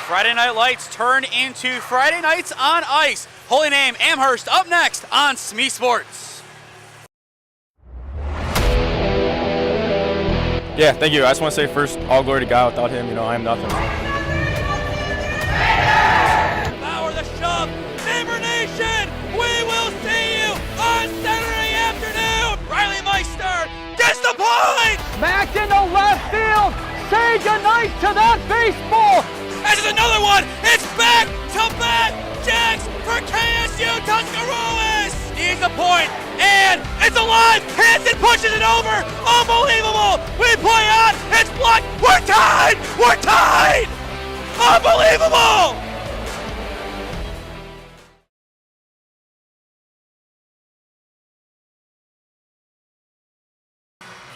Friday Night Lights turn into Friday Nights on Ice. Holy Name Amherst up next on SmeeSports. Yeah, thank you. I just want to say first, all glory to God. Without him, I am nothing. Power the shove, Neighbor Nation. We will see you on Saturday afternoon. Riley Meister gets the point. Back into left field. Say goodnight to that baseball. This is another one. It's back-to-back jacks for KSU Tuscarawas. He's the point, and it's alive. Hanson pushes it over. Unbelievable. We play on. It's blocked. We're tied. We're tied. Unbelievable.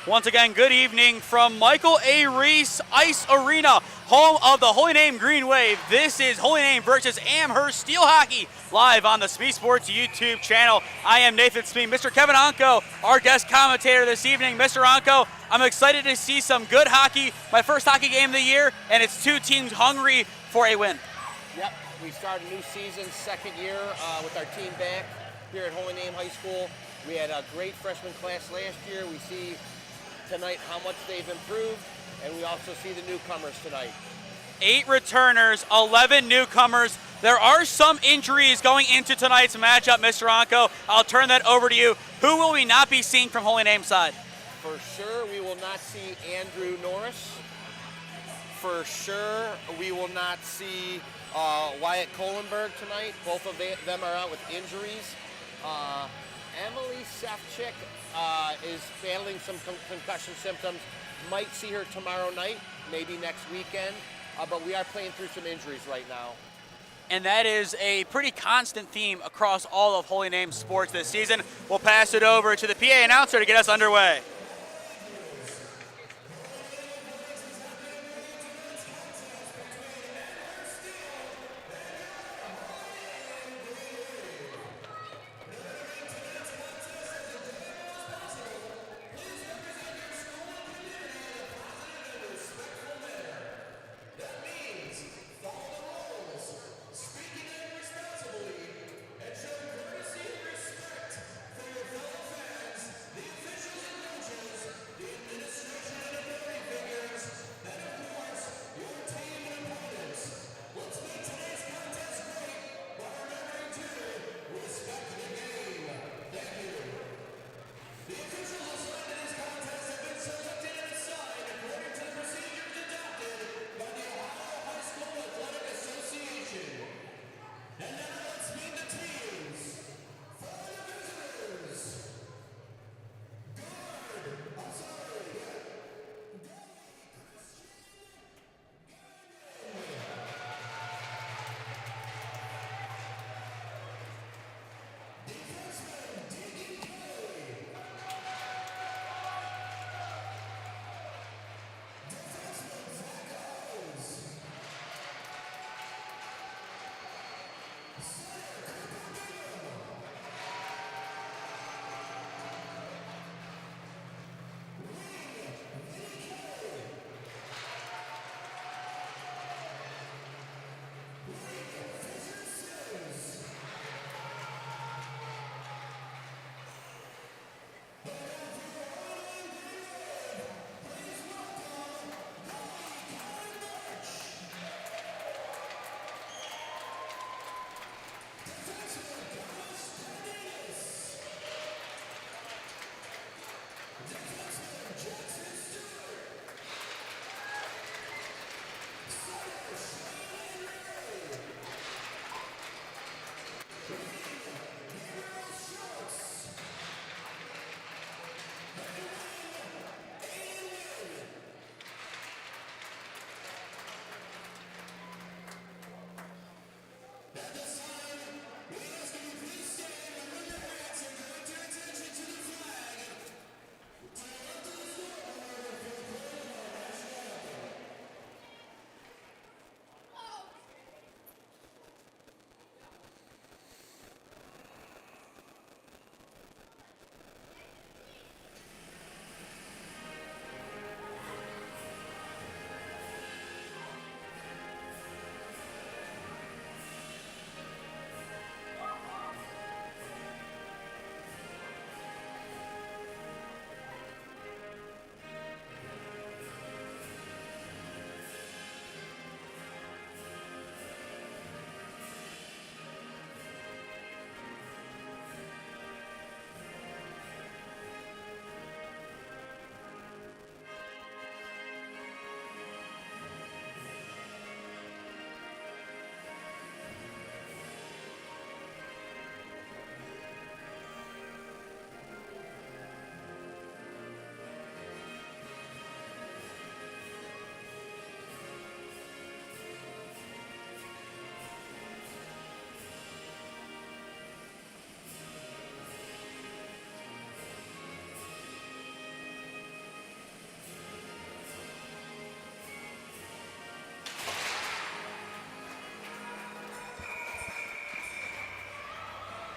Once again, good evening from Michael A. Ries Ice Arena, home of the Holy Name Green Wave. This is Holy Name versus Amherst Steele Hockey, live on the SmeeSports YouTube channel. I am Nathan Smee. Mr. Kevin Ontko, our guest commentator this evening. Mr. Ontko, I'm excited to see some good hockey. My first hockey game of the year, and it's two teams hungry for a win. Yep, we start a new season, second year with our team back here at Holy Name High School. We had a great freshman class last year. We see tonight how much they've improved, and we also see the newcomers tonight. 8 returners, 11 newcomers. There are some injuries going into tonight's matchup, Mr. Ontko. I'll turn that over to you. Who will we not be seeing from Holy Name's side? For sure, we will not see Andrew Norris. For sure, we will not see Wyatt Kohlenberg tonight. Both of them are out with injuries. Emily Sefcik is battling some concussion symptoms. Might see her tomorrow night, maybe next weekend, but we are playing through some injuries right now. And that is a pretty constant theme across all of Holy Name sports this season. We'll pass it over to the PA announcer to get us underway.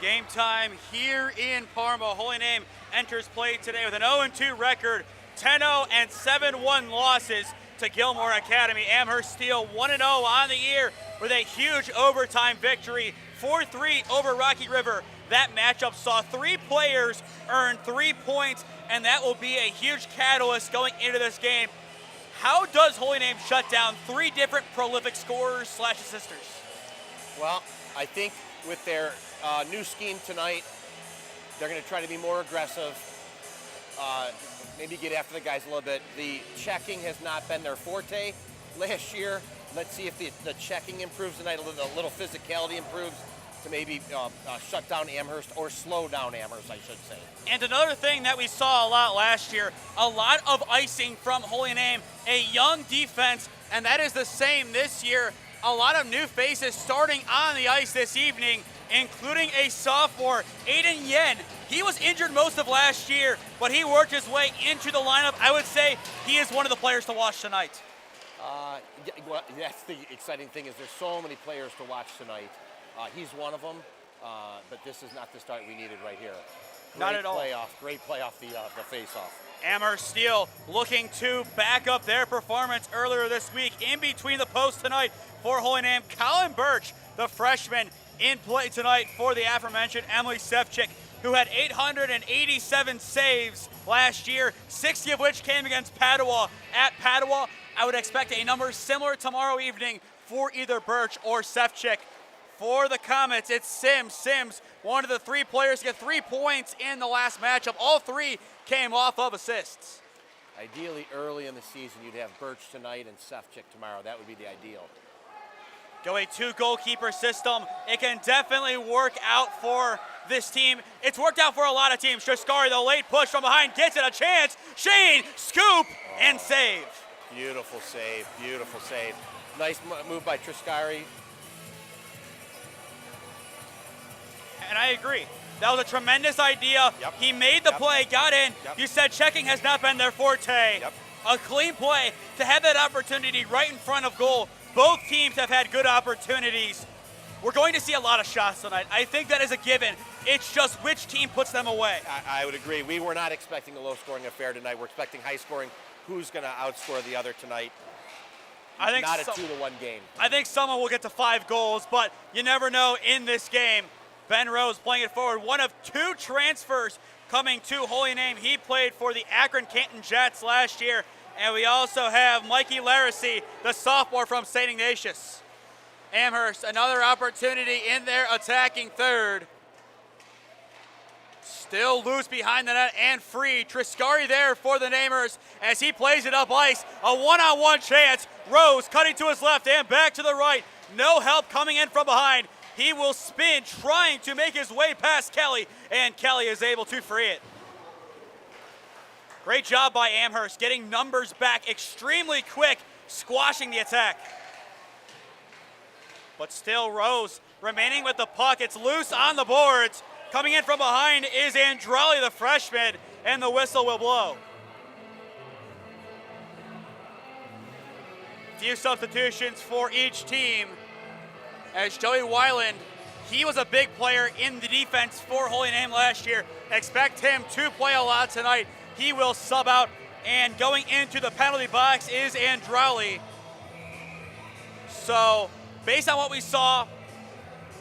Game time here in Parma. Holy Name enters play today with an 0-2 record, 10-0 and 7-1 losses to Gilmore Academy. Amherst Steele 1-0 on the year with a huge overtime victory, 4-3 over Rocky River. That matchup saw 3 players earn 3 points, and that will be a huge catalyst going into this game. How does Holy Name shut down 3 different prolific scorers / assisters? Well, I think with their new scheme tonight, they're going to try to be more aggressive, maybe get after the guys a little bit. The checking has not been their forte last year. Let's see if the checking improves tonight, a little physicality improves to maybe shut down Amherst or slow down Amherst, I should say. And another thing that we saw a lot last year, a lot of icing from Holy Name, a young defense, and that is the same this year. A lot of new faces starting on the ice this evening, including a sophomore, Aiden Yen. He was injured most of last year, but he worked his way into the lineup. I would say he is one of the players to watch tonight. Well, that's the exciting thing is there's so many players to watch tonight. He's one of them, but this is not the start we needed right here. Not at all. Great play off the face-off. Amherst Steele looking to back up their performance earlier this week. In between the posts tonight for Holy Name, Colin Birch, the freshman, in play tonight for the aforementioned Emily Sefcik, who had 887 saves last year, 60 of which came against Padua. At Padua, I would expect a number similar tomorrow evening for either Birch or Sefcik. For the Comets, it's Sims. Sims, one of the 3 players to get 3 points in the last matchup. All 3 came off of assists. Ideally, early in the season, you'd have Birch tonight and Sefcik tomorrow. That would be the ideal. Go a 2-goalkeeper system. It can definitely work out for this team. It's worked out for a lot of teams. Triskari, the late push from behind, gets it a chance. Shane, scoop, and save. Beautiful save, beautiful save. Nice move by Triskari. And I agree. That was a tremendous idea. Yep. He made the play, got in. Yep. You said checking has not been their forte. Yep. A clean play to have that opportunity right in front of goal. Both teams have had good opportunities. We're going to see a lot of shots tonight. I think that is a given. It's just which team puts them away. I would agree. We were not expecting a low-scoring affair tonight. We're expecting high-scoring. Who's going to outscore the other tonight? I think not a 2-1 game. I think someone will get to 5 goals, but you never know in this game. Ben Rose playing it forward. One of 2 transfers coming to Holy Name. He played for the Akron Canton Jets last year. And we also have Mikey Laracy, the sophomore from St. Ignatius. Amherst, another opportunity in their attacking third. Still loose behind the net and free. Triskari there for the Namers as he plays it up ice. A one-on-one chance. Rose cutting to his left and back to the right. No help coming in from behind. He will spin, trying to make his way past Kelly, and Kelly is able to free it. Great job by Amherst, getting numbers back extremely quick, squashing the attack. But still Rose remaining with the puck. It's loose on the boards. Coming in from behind is Andrali, the freshman, and the whistle will blow. Few substitutions for each team. As Joey Weiland, he was a big player in the defense for Holy Name last year. Expect him to play a lot tonight. He will sub out, and going into the penalty box is Andrali. So, based on what we saw,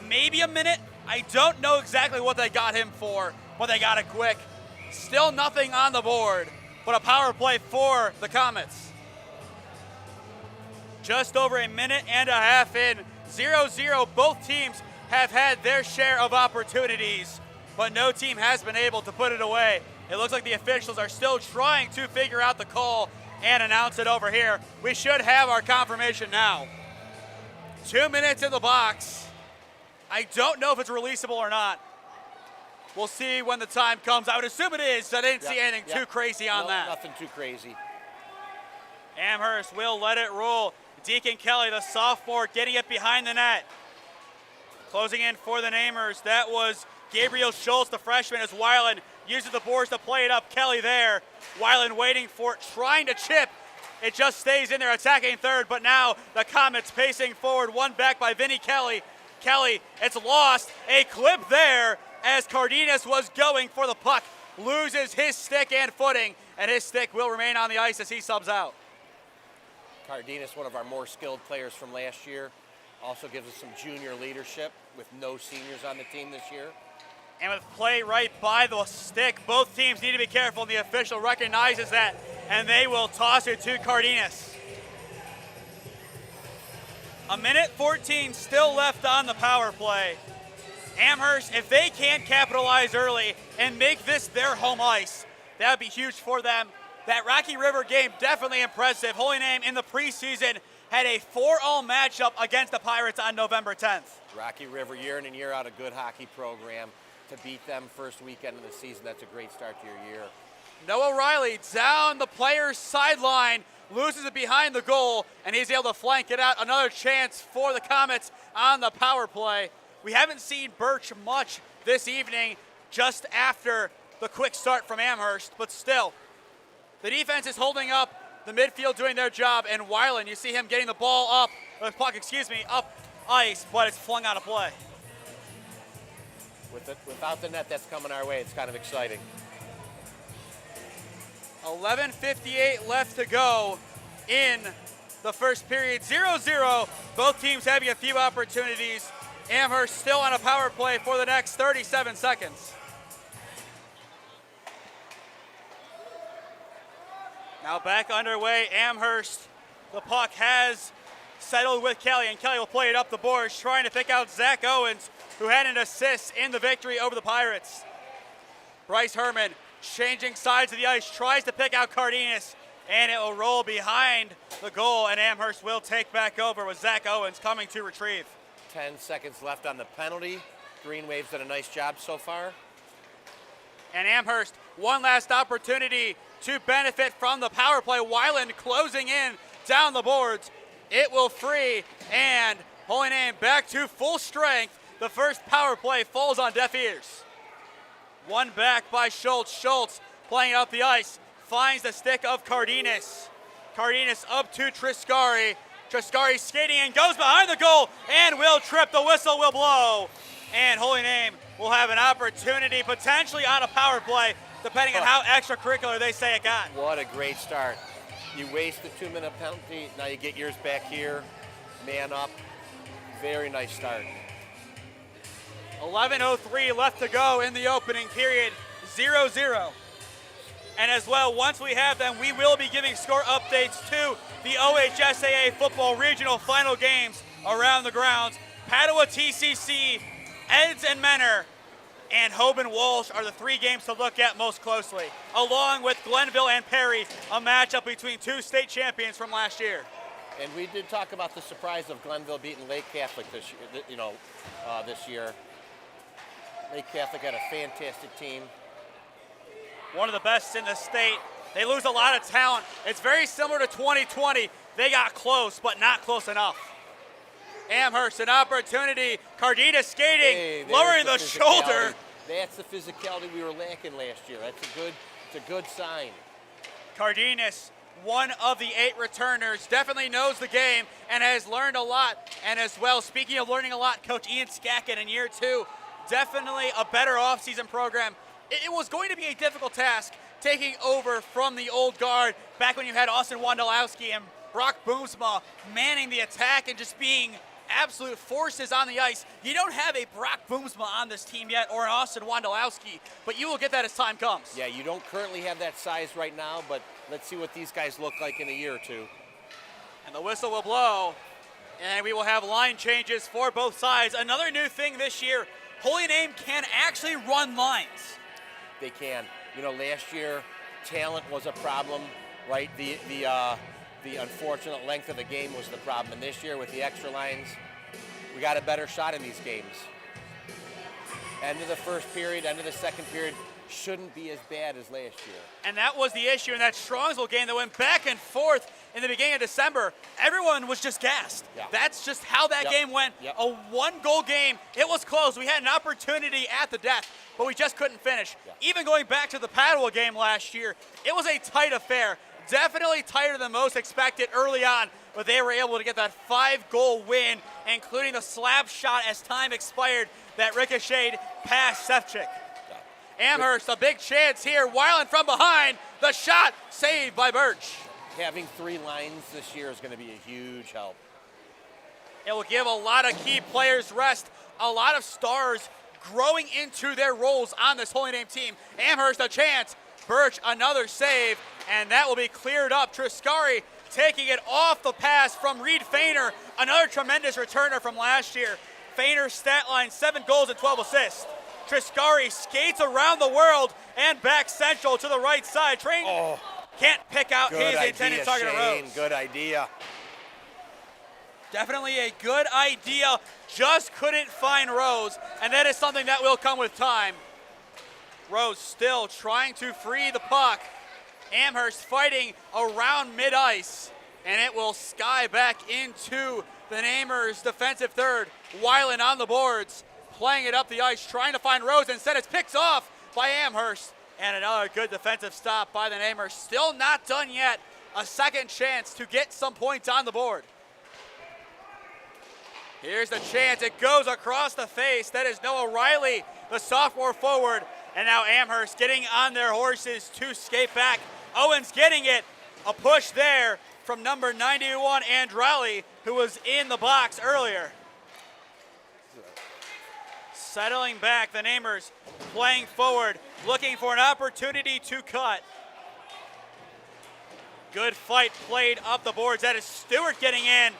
maybe a minute. I don't know exactly what they got him for, but they got it quick. Still nothing on the board, but a power play for the Comets. Just over a minute and a half in, 0-0. Both teams have had their share of opportunities, but no team has been able to put it away. It looks like the officials are still trying to figure out the call and announce it over here. We should have our confirmation now. 2 minutes in the box. I don't know if it's releasable or not. We'll see when the time comes. I would assume it is. I didn't see anything too crazy on that. Nothing too crazy. Amherst will let it roll. Deacon Kelly, the sophomore, getting it behind the net. Closing in for the Namers. That was Gabriel Schultz, the freshman, as Weiland uses the boards to play it up. Kelly there. Weiland waiting for it, trying to chip. It just stays in there, attacking third, but now the Comets pacing forward. One back by Vinny Kelly. Kelly, it's lost. A clip there. as Cardenas was going for the puck, loses his stick and footing, and his stick will remain on the ice as he subs out. Cardenas, one of our more skilled players from last year, also gives us some junior leadership with no seniors on the team this year. And with play right by the stick, both teams need to be careful, and the official recognizes that, and they will toss it to Cardenas. A minute 14 still left on the power play. Amherst, if they can't capitalize early and make this their home ice, that would be huge for them. That Rocky River game, definitely impressive. Holy Name in the preseason had a 4-all matchup against the Pirates on November 10th. Rocky River, year in and year out, a good hockey program. To beat them first weekend of the season, that's a great start to your year. Noah Riley down the player's sideline, loses it behind the goal, and he's able to flank it out. Another chance for the Comets on the power play. We haven't seen Birch much this evening, just after the quick start from Amherst, but still, the defense is holding up, the midfield doing their job, and Weiland, you see him getting the ball up ice, but it's flung out of play. Without the net that's coming our way, it's kind of exciting. 11:58 left to go in the first period. 0-0, both teams having a few opportunities. Amherst still on a power play for the next 37 seconds. Now back underway, Amherst. The puck has settled with Kelly, and Kelly will play it up the boards, trying to pick out Zach Owens, who had an assist in the victory over the Pirates. Bryce Herman changing sides of the ice, tries to pick out Cardenas, and it will roll behind the goal, and Amherst will take back over with Zach Owens coming to retrieve. 10 seconds left on the penalty. Green Wave's done a nice job so far. And Amherst, one last opportunity to benefit from the power play. Weiland closing in down the boards. It will free, and Holy Name back to full strength. The first power play falls on deaf ears. One back by Schultz. Schultz playing up the ice, finds the stick of Cardenas. Cardenas up to Triscari. Triscari skating and goes behind the goal and will trip. The whistle will blow. And Holy Name will have an opportunity potentially on a power play, depending on how extracurricular they say it got. What a great start. You waste the 2-minute penalty, now you get yours back here, man up. Very nice start. 11:03 left to go in the opening period, 0-0. And as well, once we have them, we will be giving score updates to the OHSAA football regional final games around the grounds. Padua TCC, Eds and Menor, and Hoban Walsh are the three games to look at most closely, along with Glenville and Perry, a matchup between two state champions from last year. And we did talk about the surprise of Glenville beating Lake Catholic this year. Lake Catholic had a fantastic team. One of the best in the state. They lose a lot of talent. It's very similar to 2020. They got close, but not close enough. Amherst, an opportunity. Cardenas skating, lowering the shoulder. That's the physicality we were lacking last year. It's a good sign. Cardenas, one of the 8 returners, definitely knows the game and has learned a lot. And as well, speaking of learning a lot, Coach Ian Skakkin in year 2, definitely a better offseason program. It was going to be a difficult task taking over from the old guard back when you had Austin Wondolowski and Brock Boomsma manning the attack and just being absolute forces on the ice. You don't have a Brock Boomsma on this team yet or an Austin Wondolowski, but you will get that as time comes. Yeah, you don't currently have that size right now, but let's see what these guys look like in a year or two. And the whistle will blow, and we will have line changes for both sides. Another new thing this year, Holy Name can actually run lines. They can. You know, last year, talent was a problem, right? The unfortunate length of the game was the problem. And this year, with the extra lines, we got a better shot in these games. End of the first period, end of the second period, shouldn't be as bad as last year. And that was the issue in that Strongsville game that went back and forth in the beginning of December. Everyone was just gassed. Yeah. That's just how that game went. A 1-goal game. It was close. We had an opportunity at the death, but we just couldn't finish. Even going back to the Padua game last year, it was a tight affair. Definitely tighter than most expected early on, but they were able to get that 5-goal win, including the slap shot as time expired that ricocheted past Sefcik. Amherst, a big chance here. Weiland from behind. The shot saved by Birch. Having 3 lines this year is going to be a huge help. It will give a lot of key players rest, a lot of stars growing into their roles on this Holy Name team. Amherst a chance. Birch another save, and that will be cleared up. Triscari taking it off the pass from Reed Fainer, another tremendous returner from last year. Fainer's stat line, 7 goals and 12 assists. Triscari skates around the world and back central to the right side. Train can't pick out his intended target of Rose. Good idea. Definitely a good idea, just couldn't find Rose, and that is something that will come with time. Rose still trying to free the puck. Amherst fighting around mid-ice, and it will sky back into the Namers' defensive third. Weiland on the boards, playing it up the ice, trying to find Rose. Instead, it's picked off by Amherst. And another good defensive stop by the Namers. Still not done yet. A second chance to get some points on the board. Here's the chance. It goes across the face. That is Noah Riley, the sophomore forward. And now Amherst getting on their horses to skate back. Owens getting it. A push there from number 91, Andrali, who was in the box earlier. Settling back, the Namers playing forward, looking for an opportunity to cut. Good fight played up the boards. That is Stewart getting in.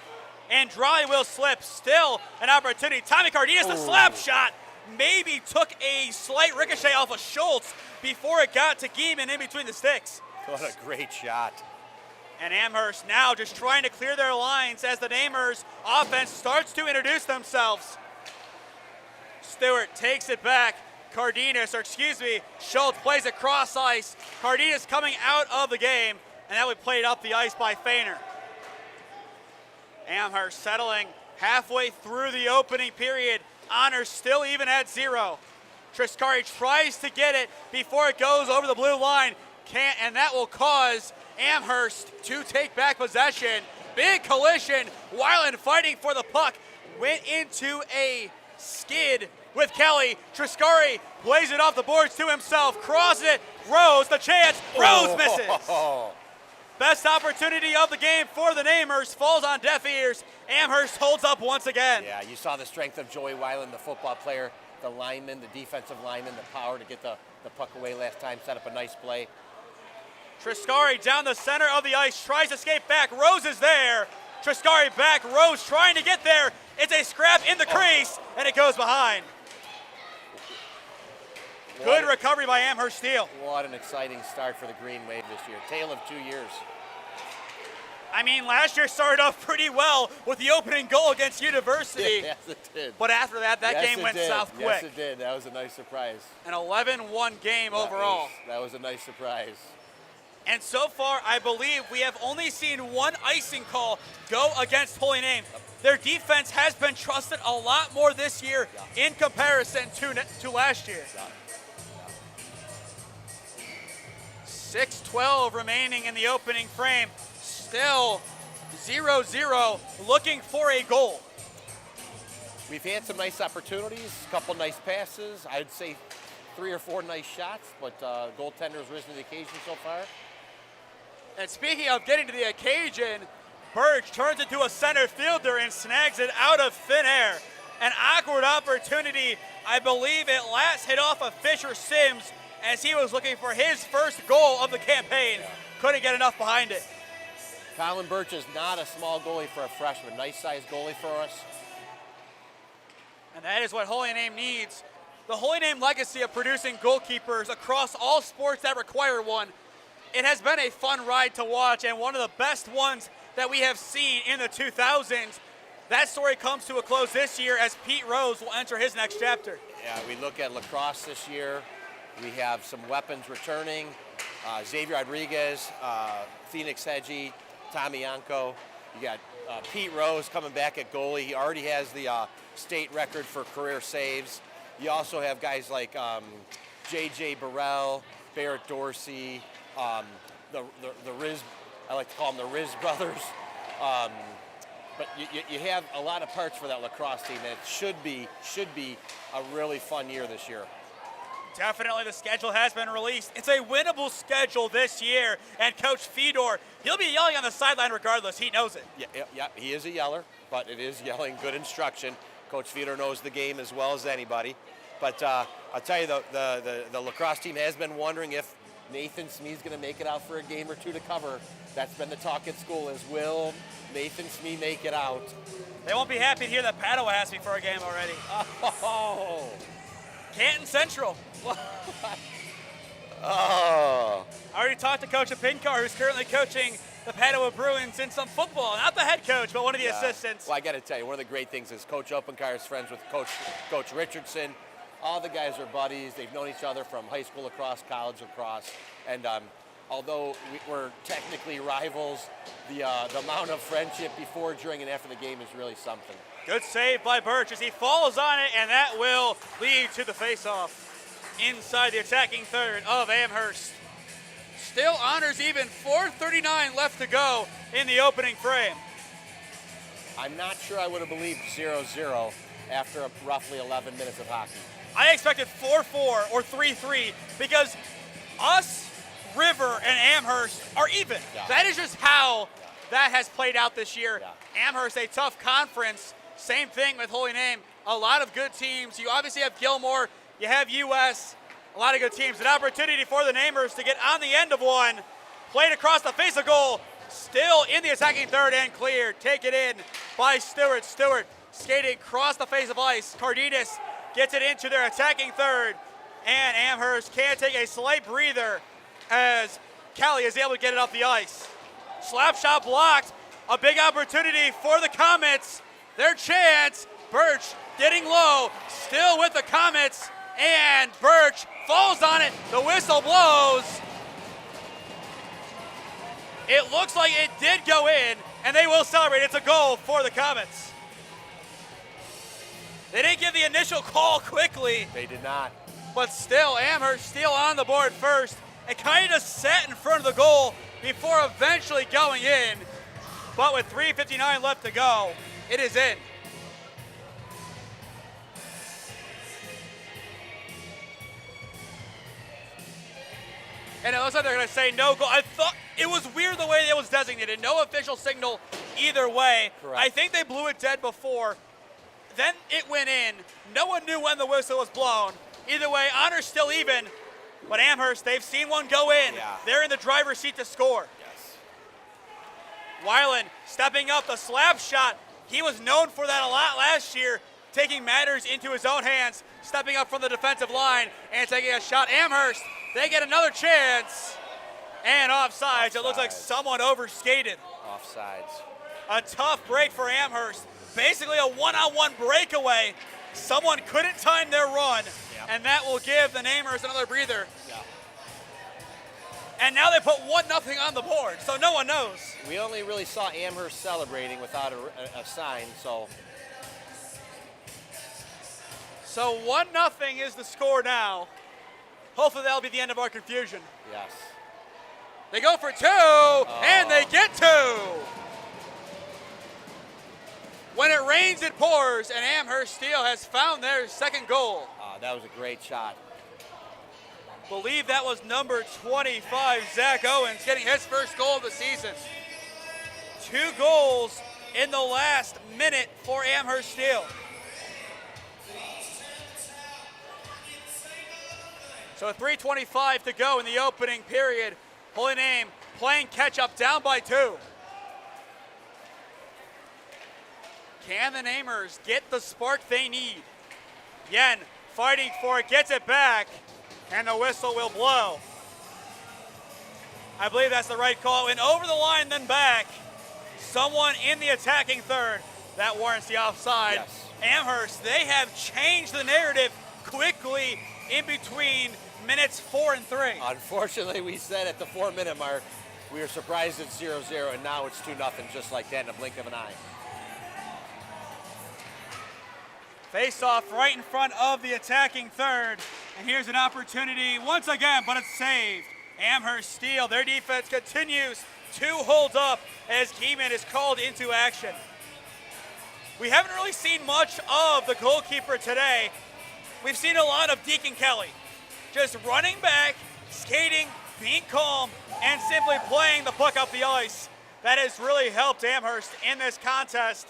Andrali will slip. Still an opportunity. Tommy Cardenas, the slap shot. Maybe took a slight ricochet off of Schultz before it got to Gieman in between the sticks. What a great shot. And Amherst now just trying to clear their lines as the Namers offense starts to introduce themselves. Stewart takes it back. Schultz plays it cross ice. Cardenas coming out of the game, and that would played up the ice by Fainer. Amherst settling halfway through the opening period. Honors still even at 0. Triscari tries to get it before it goes over the blue line. Can't, and that will cause Amherst to take back possession. Big collision. Weiland fighting for the puck. Went into a skid with Kelly. Triscari plays it off the boards to himself. Crosses it. Rose, the chance. Rose misses. Best opportunity of the game for the Namers falls on deaf ears. Amherst holds up once again. Yeah, you saw the strength of Joey Weiland, the football player, the lineman, the defensive lineman, the power to get the puck away last time, set up a nice play. Triscari down the center of the ice, tries to skate back. Rose is there. Triscari back. Rose trying to get there. It's a scrap in the crease, and it goes behind. Good recovery by Amherst Steele. What an exciting start for the Green Wave this year. Tale of 2 years. I mean, last year started off pretty well with the opening goal against University. Yes, it did. But after that, game went south quick. Yes, it did. That was a nice surprise. An 11-1 game overall. That was a nice surprise. And so far, I believe we have only seen one icing call go against Holy Name. Their defense has been trusted a lot more this year in comparison to last year. 6:12 remaining in the opening frame. Still 0-0, looking for a goal. We've had some nice opportunities, a couple nice passes. I'd say 3 or 4 nice shots, but goaltender's risen to the occasion so far. And speaking of getting to the occasion, Birch turns into a center fielder and snags it out of thin air. An awkward opportunity. I believe it last hit off of Fisher Sims as he was looking for his first goal of the campaign. Couldn't get enough behind it. Colin Birch is not a small goalie for a freshman. Nice-sized goalie for us. And that is what Holy Name needs. The Holy Name legacy of producing goalkeepers across all sports that require one. It has been a fun ride to watch and one of the best ones that we have seen in the 2000s. That story comes to a close this year as Pete Rose will enter his next chapter. Yeah, we look at lacrosse this year. We have some weapons returning. Xavier Rodriguez, Phoenix Hedgie, Tommy Ontko. You got Pete Rose coming back at goalie. He already has the state record for career saves. You also have guys like J.J. Burrell, Barrett Dorsey, the Ries, I like to call them the Ries brothers. But you have a lot of parts for that lacrosse team, and it should be a really fun year this year. Definitely, the schedule has been released. It's a winnable schedule this year, and Coach Fedor, he'll be yelling on the sideline regardless. He knows it. Yeah, he is a yeller, but it is yelling good instruction. Coach Fedor knows the game as well as anybody. But I'll tell you, the lacrosse team has been wondering if Nathan Smee is going to make it out for a game or two to cover. That's been the talk at school, is will Nathan Smee make it out? They won't be happy to hear that Padua asked me for a game already. Oh. Canton Central. Oh. I already talked to Coach Apinkar, who's currently coaching the Padua Bruins in some football. Not the head coach, but one of the assistants. Well, I got to tell you, one of the great things is Coach Apinkar is friends with Coach Richardson. All the guys are buddies. They've known each other from high school lacrosse, college lacrosse, and although we're technically rivals, the amount of friendship before, during, and after the game is really something. Good save by Birch as he falls on it, and that will lead to the face-off inside the attacking third of Amherst. Still honors even, 4:39 left to go in the opening frame. I'm not sure I would have believed 0-0 after roughly 11 minutes of hockey. I expected 4-4 or 3-3 because us, River, and Amherst are even. Yeah. That is just how that has played out this year. Yeah. Amherst, a tough conference. Same thing with Holy Name. A lot of good teams. You obviously have Gilmore. You have US. A lot of good teams. An opportunity for the Namers to get on the end of one. Played across the face of goal. Still in the attacking third and cleared. Take it in by Stewart. Stewart skating across the face of ice. Cardenas gets it into their attacking third. And Amherst can take a slight breather as Kelly is able to get it off the ice. Slap shot blocked. A big opportunity for the Comets. Their chance. Birch getting low. Still with the Comets. And Birch falls on it. The whistle blows. It looks like it did go in, and they will celebrate. It's a goal for the Comets. They didn't give the initial call quickly. They did not. But still, Amherst still on the board first and kind of sat in front of the goal before eventually going in. But with 3:59 left to go, it is in. And it looks like they're going to say no goal. I thought it was weird the way it was designated. No official signal either way. Correct. I think they blew it dead before. Then it went in. No one knew when the whistle was blown. Either way, honor's still even. But Amherst, they've seen one go in. Yeah. They're in the driver's seat to score. Yes. Weiland stepping up the slap shot. He was known for that a lot last year, taking matters into his own hands, stepping up from the defensive line and taking a shot. Amherst, they get another chance. And offsides. It looks like someone overskated. Offsides. A tough break for Amherst. Basically a one-on-one breakaway. Someone couldn't time their run, and that will give the Namers another breather. Yeah. And now they put 1-0 on the board, so no one knows. We only really saw Amherst celebrating without a sign, so. So 1-0 is the score now. Hopefully that'll be the end of our confusion. Yes. They go for two, and they get two. When it rains, it pours, and Amherst Steele has found their second goal. That was a great shot. Believe that was number 25, Zach Owens, getting his first goal of the season. 2 goals in the last minute for Amherst Steele. So 3:25 to go in the opening period. Holy Name playing catch-up, down by 2. Can the Namers get the spark they need? Yen fighting for it, gets it back, and the whistle will blow. I believe that's the right call. And over the line, then back. Someone in the attacking third. That warrants the offside. Yes. Amherst, they have changed the narrative quickly in between minutes 4 and 3. Unfortunately, we said at the 4-minute mark, we were surprised it's 0-0, and now it's 2-0 just like that in a blink of an eye. Face off right in front of the attacking third. And here's an opportunity once again, but it's saved. Amherst Steele, their defense continues 2 holds up as Keyman is called into action. We haven't really seen much of the goalkeeper today. We've seen a lot of Deacon Kelly, just running back, skating, being calm, and simply playing the puck up the ice. That has really helped Amherst in this contest.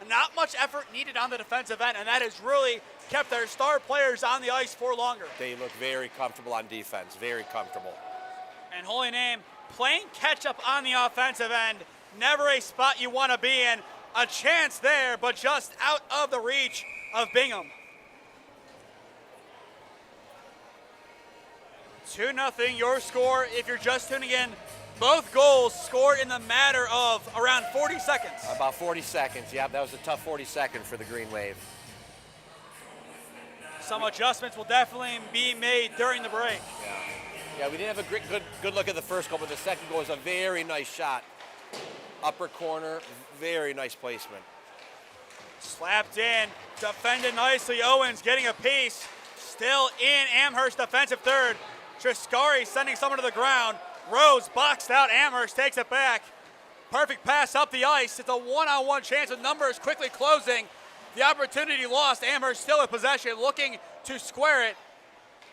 Not much effort needed on the defensive end, and that has really kept their star players on the ice for longer. They look very comfortable on defense, very comfortable. And Holy Name playing catch-up on the offensive end. Never a spot you want to be in. A chance there, but just out of the reach of Bingham. 2-0 your score. If you're just tuning in, both goals scored in the matter of around 40 seconds. About 40 seconds, yeah, that was a tough 40 seconds for the Green Wave. Some adjustments will definitely be made during the break. Yeah, we didn't have a good look at the first goal, but the second goal was a very nice shot. Upper corner, very nice placement. Slapped in, defended nicely. Owens getting a piece. Still in Amherst defensive third. Triscari sending someone to the ground. Rose boxed out. Amherst takes it back. Perfect pass up the ice. It's a one-on-one chance. The numbers quickly closing. The opportunity lost. Amherst still in possession, looking to square it.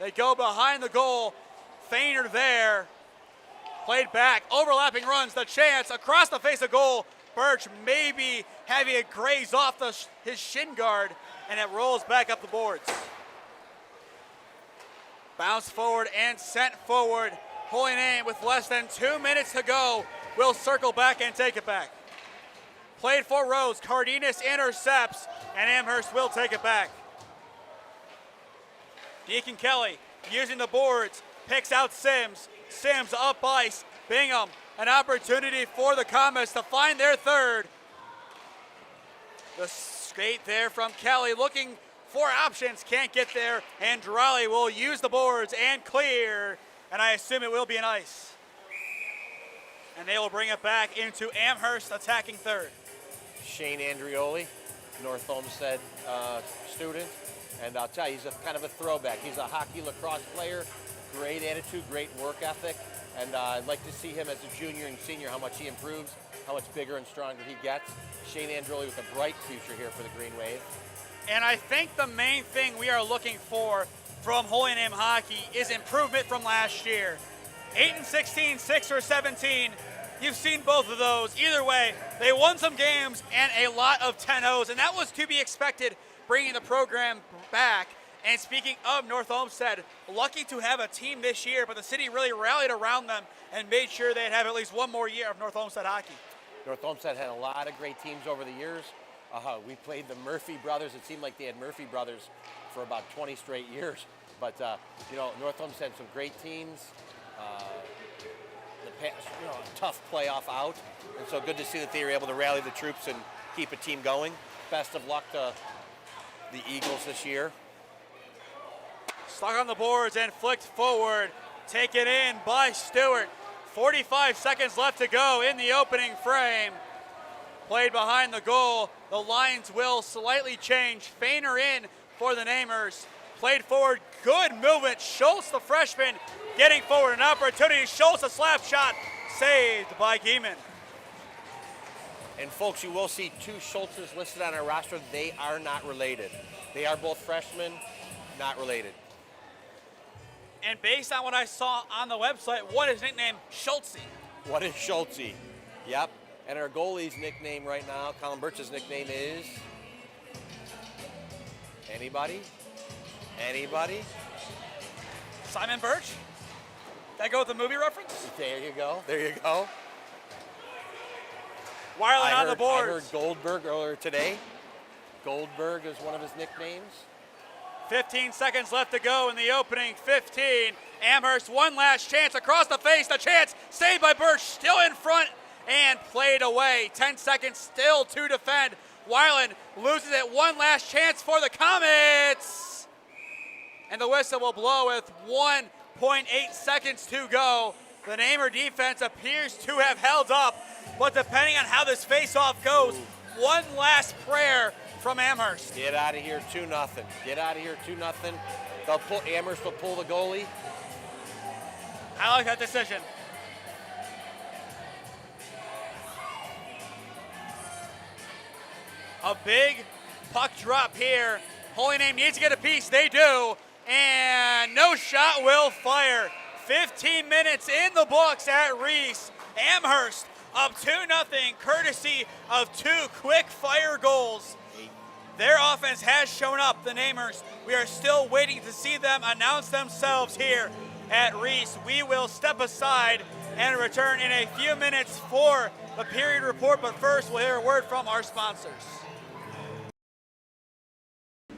They go behind the goal. Feiner there. Played back. Overlapping runs. The chance across the face of goal. Birch maybe having it graze off his shin guard, and it rolls back up the boards. Bounce forward and sent forward. Holy Name with less than 2 minutes to go will circle back and take it back. Played for Rose. Cardenas intercepts, and Amherst will take it back. Deacon Kelly using the boards, picks out Sims. Sims up ice. Bingham, an opportunity for the Comets to find their third. The skate there from Kelly, looking for options, can't get there. Andrali will use the boards and clear, and I assume it will be an ice. And they will bring it back into Amherst attacking third. Shane Andrioli, North Olmsted student, and I'll tell you, he's kind of a throwback. He's a hockey lacrosse player, great attitude, great work ethic, and I'd like to see him as a junior and senior, how much he improves, how much bigger and stronger he gets. Shane Andrioli with a bright future here for the Green Wave. And I think the main thing we are looking for from Holy Name Hockey is improvement from last year. 8-16, 6-17. You've seen both of those. Either way, they won some games and a lot of 10-0s, and that was to be expected bringing the program back. And speaking of North Olmsted, lucky to have a team this year, but the city really rallied around them and made sure they'd have at least one more year of North Olmsted hockey. North Olmsted had a lot of great teams over the years. We played the Murphy brothers. It seemed like they had Murphy brothers for about 20 straight years. But, North Olmsted had some great teams. A tough playoff out. And so good to see that they were able to rally the troops and keep a team going. Best of luck to the Eagles this year. Stuck on the boards and flicked forward. Taken in by Stewart. 45 seconds left to go in the opening frame. Played behind the goal. The lines will slightly change. Feiner in for the Namers. Played forward. Good movement. Schultz, the freshman, getting forward. An opportunity. Schultz, a slap shot. Saved by Gieman. And folks, you will see 2 Schultzes listed on our roster. They are not related. They are both freshmen, not related. And based on what I saw on the website, what is nicknamed Schultzy? What is Schultzy? Yep. And our goalie's nickname right now, Colin Birch's nickname is? Anybody? Anybody? Simon Birch? Did I go with the movie reference? There you go. There you go. Wireless on the board. I heard Goldberg earlier today. Goldberg is one of his nicknames. 15 seconds left to go in the opening 15. Amherst, one last chance across the face. The chance saved by Birch, still in front and played away. 10 seconds still to defend. Weiland loses it. One last chance for the Comets. And the whistle will blow with 1.8 seconds to go. The Namer defense appears to have held up, but depending on how this face-off goes, one last prayer from Amherst. Get out of here, 2-0. Get out of here, 2-0. Amherst will pull the goalie. I like that decision. A big puck drop here. Holy Name needs to get a piece. They do. And no shot will fire. 15 minutes in the books at Ries. Amherst up 2-0, courtesy of 2 quick fire goals. Their offense has shown up, the Namers. We are still waiting to see them announce themselves here at Ries. We will step aside and return in a few minutes for the period report, but first we'll hear a word from our sponsors.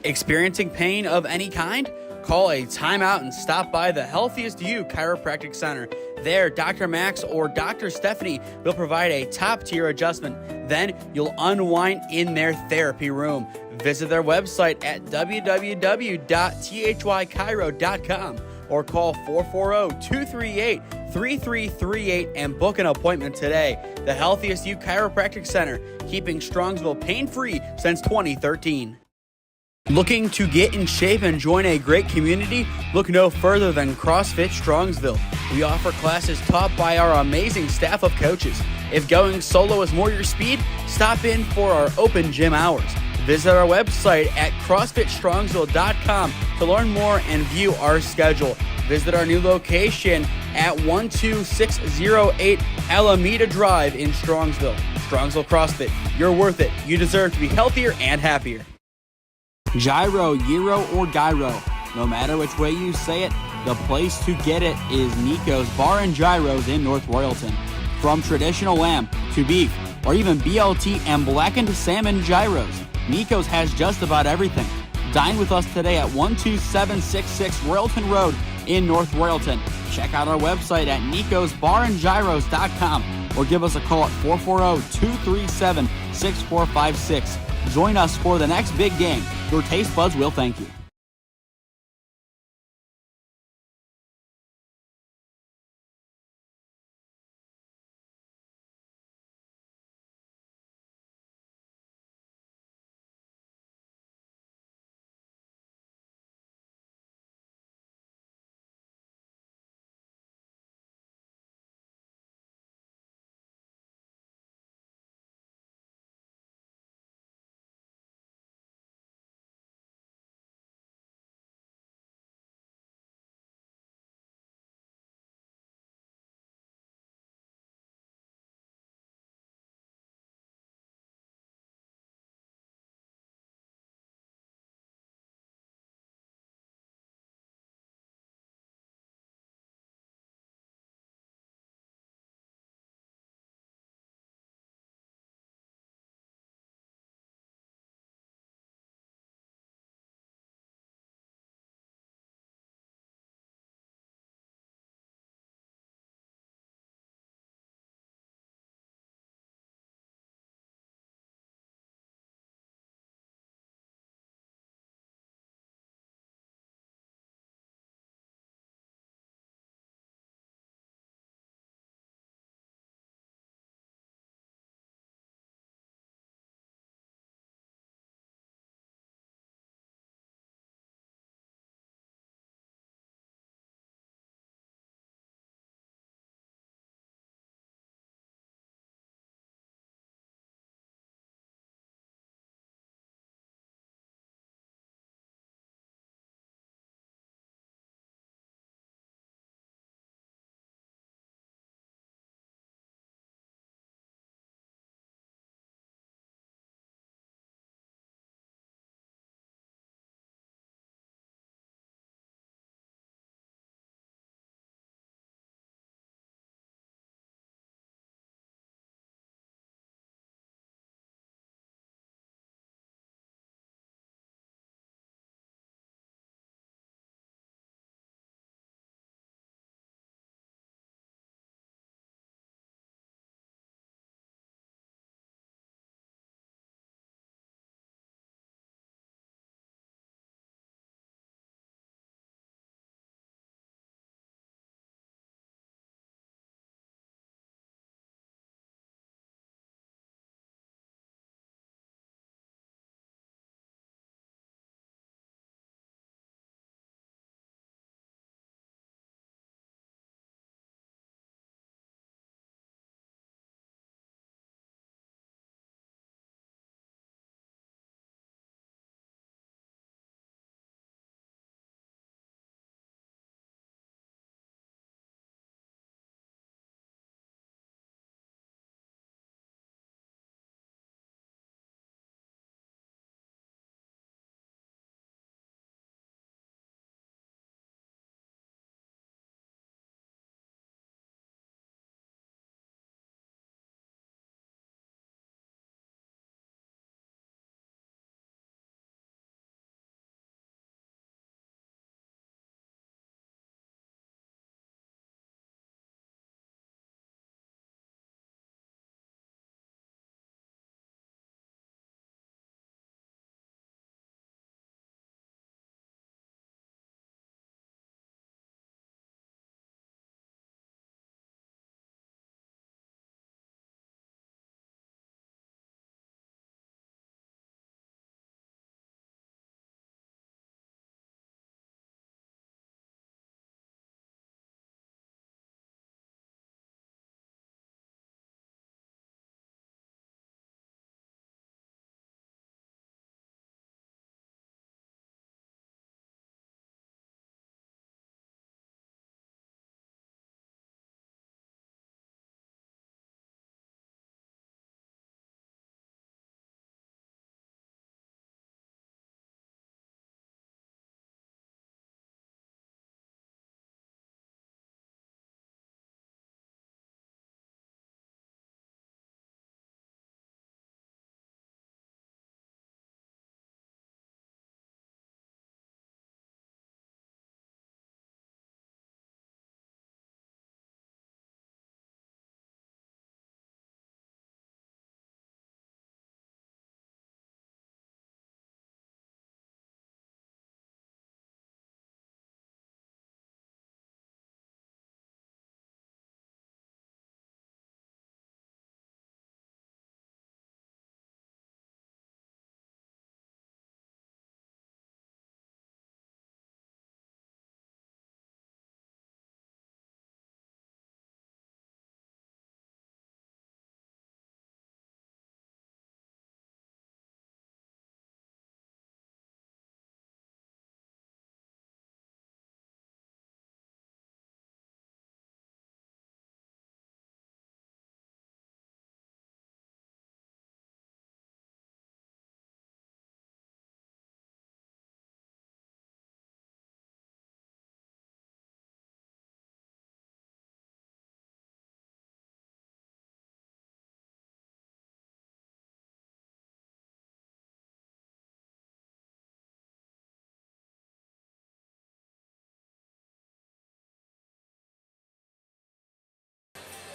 Experiencing pain of any kind? Call a timeout and stop by the Healthiest You Chiropractic Center. There, Dr. Max or Dr. Stephanie will provide a top-tier adjustment. Then you'll unwind in their therapy room. Visit their website at www.thychiro.com or call 440-238-3338 and book an appointment today. The Healthiest You Chiropractic Center, keeping Strongsville pain-free since 2013. Looking to get in shape and join a great community? Look no further than CrossFit Strongsville. We offer classes taught by our amazing staff of coaches. If going solo is more your speed, stop in for our open gym hours. Visit our website at CrossFitStrongsville.com to learn more and view our schedule. Visit our new location at 12608 Alameda Drive in Strongsville. Strongsville CrossFit, you're worth it. You deserve to be healthier and happier. Gyro, gyro, or gyro. No matter which way you say it, the place to get it is Nico's Bar and Gyros in North Royalton. From traditional lamb to beef, or even BLT and blackened salmon gyros, Nico's has just about everything. Dine with us today at 12766 Royalton Road in North Royalton. Check out our website at nicosbarandgyros.com or give us a call at 440-237-6456. Join us for the next big game. Your taste buds will thank you.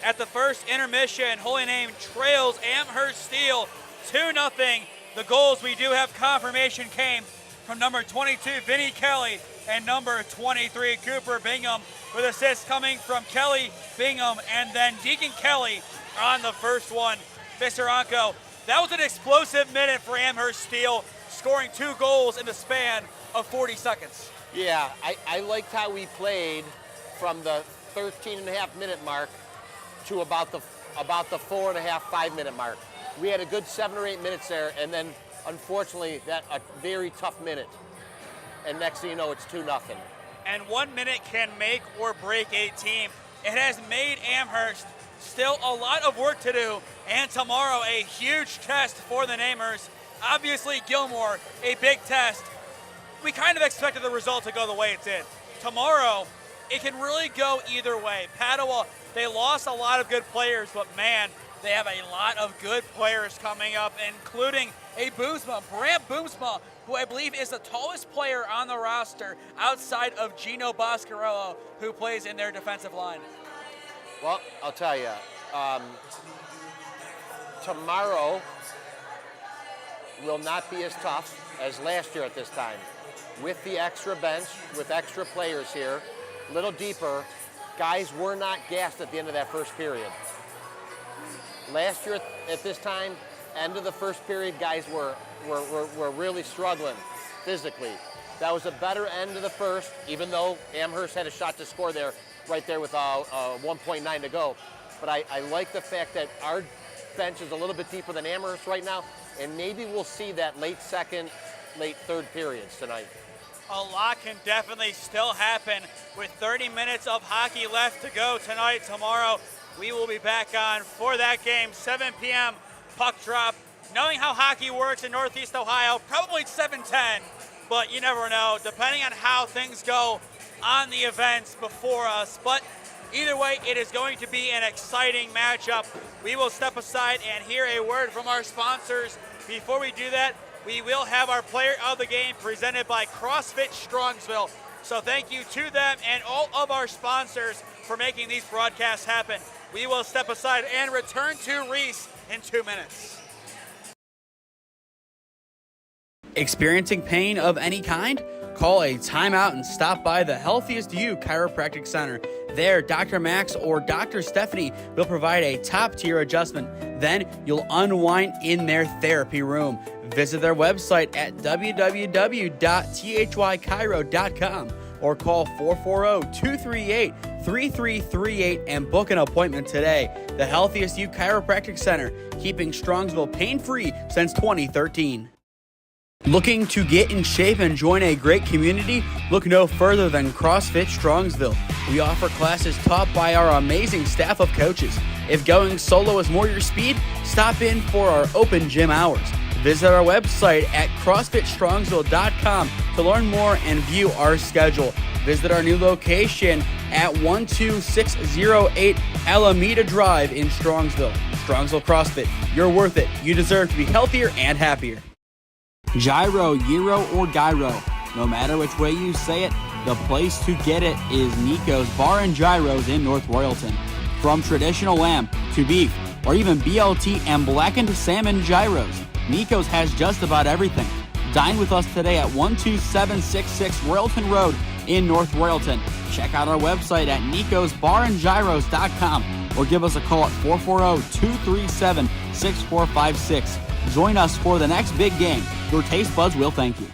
At the first intermission, Holy Name trails Amherst Steele 2-0. The goals we do have confirmation came from number 22, Vinnie Kelly, and number 23, Cooper Bingham, with assists coming from Kelly, Bingham, and then Deacon Kelly on the first one. Mr. Ontko, that was an explosive minute for Amherst Steele, scoring 2 goals in the span of 40 seconds. Yeah, I liked how we played from the 13.5 minute mark to about the 4.5, 5 minute mark. We had a good 7 or 8 minutes there, and then unfortunately that a very tough minute. And next thing you know, it's 2-0. And 1 minute can make or break a team. It has made Amherst still a lot of work to do, and tomorrow a huge test for the Namers. Obviously Gilmore, a big test. We kind of expected the result to go the way it did. Tomorrow, it can really go either way. Padua, they lost a lot of good players, but man, they have a lot of good players coming up, including a Boomsma, Brant Boomsma, who I believe is the tallest player on the roster outside of Gino Boscarello, who plays in their defensive line. Well, I'll tell you, tomorrow will not be as tough as last year at this time. With the extra bench, with extra players here, a little deeper, guys were not gassed at the end of that first period. Last year at this time, end of the first period, guys were really struggling physically. That was a better end of the first, even though Amherst had a shot to score there, right there with 1.9 to go. But I like the fact that our bench is a little bit deeper than Amherst right now, and maybe we'll see that late second, late third periods tonight. A lot can definitely still happen with 30 minutes of hockey left to go tonight. Tomorrow, we will be back on for that game, 7 p.m. puck drop. Knowing how hockey works in Northeast Ohio, probably 7:10, but you never know, depending on how things go on the events before us. But either way, it is going to be an exciting matchup. We will step aside and hear a word from our sponsors. Before we do that, we will have our player of the game presented by CrossFit Strongsville. So thank you to them and all of our sponsors for making these broadcasts happen. We will step aside and return to Ries in 2 minutes. Experiencing pain of any kind? Call a timeout and stop by the Healthiest You Chiropractic Center. There, Dr. Max or Dr. Stephanie will provide a top-tier adjustment. Then you'll unwind in their therapy room. Visit their website at www.thychiro.com or call 440-238-3338 and book an appointment today. The Healthiest You Chiropractic Center, keeping Strongsville pain-free since 2013. Looking to get in shape and join a great community? Look no further than CrossFit Strongsville. We offer classes taught by our amazing staff of coaches. If going solo is more your speed, stop in for our open gym hours. Visit our website at CrossFitStrongsville.com to learn more and view our schedule. Visit our new location at 12608 Alameda Drive in Strongsville. Strongsville CrossFit, you're worth it. You deserve to be healthier and happier. Gyro, Gyro, or Gyro. No matter which way you say it, the place to get it is Nico's Bar and Gyros in North Royalton. From traditional lamb to beef, or even BLT and blackened salmon gyros, Nico's has just about everything. Dine with us today at 12766 Royalton Road in North Royalton. Check out our website at nicosbarandgyros.com or give us a call at 440-237-6456. Join us for the next big game. Your taste buds will thank you.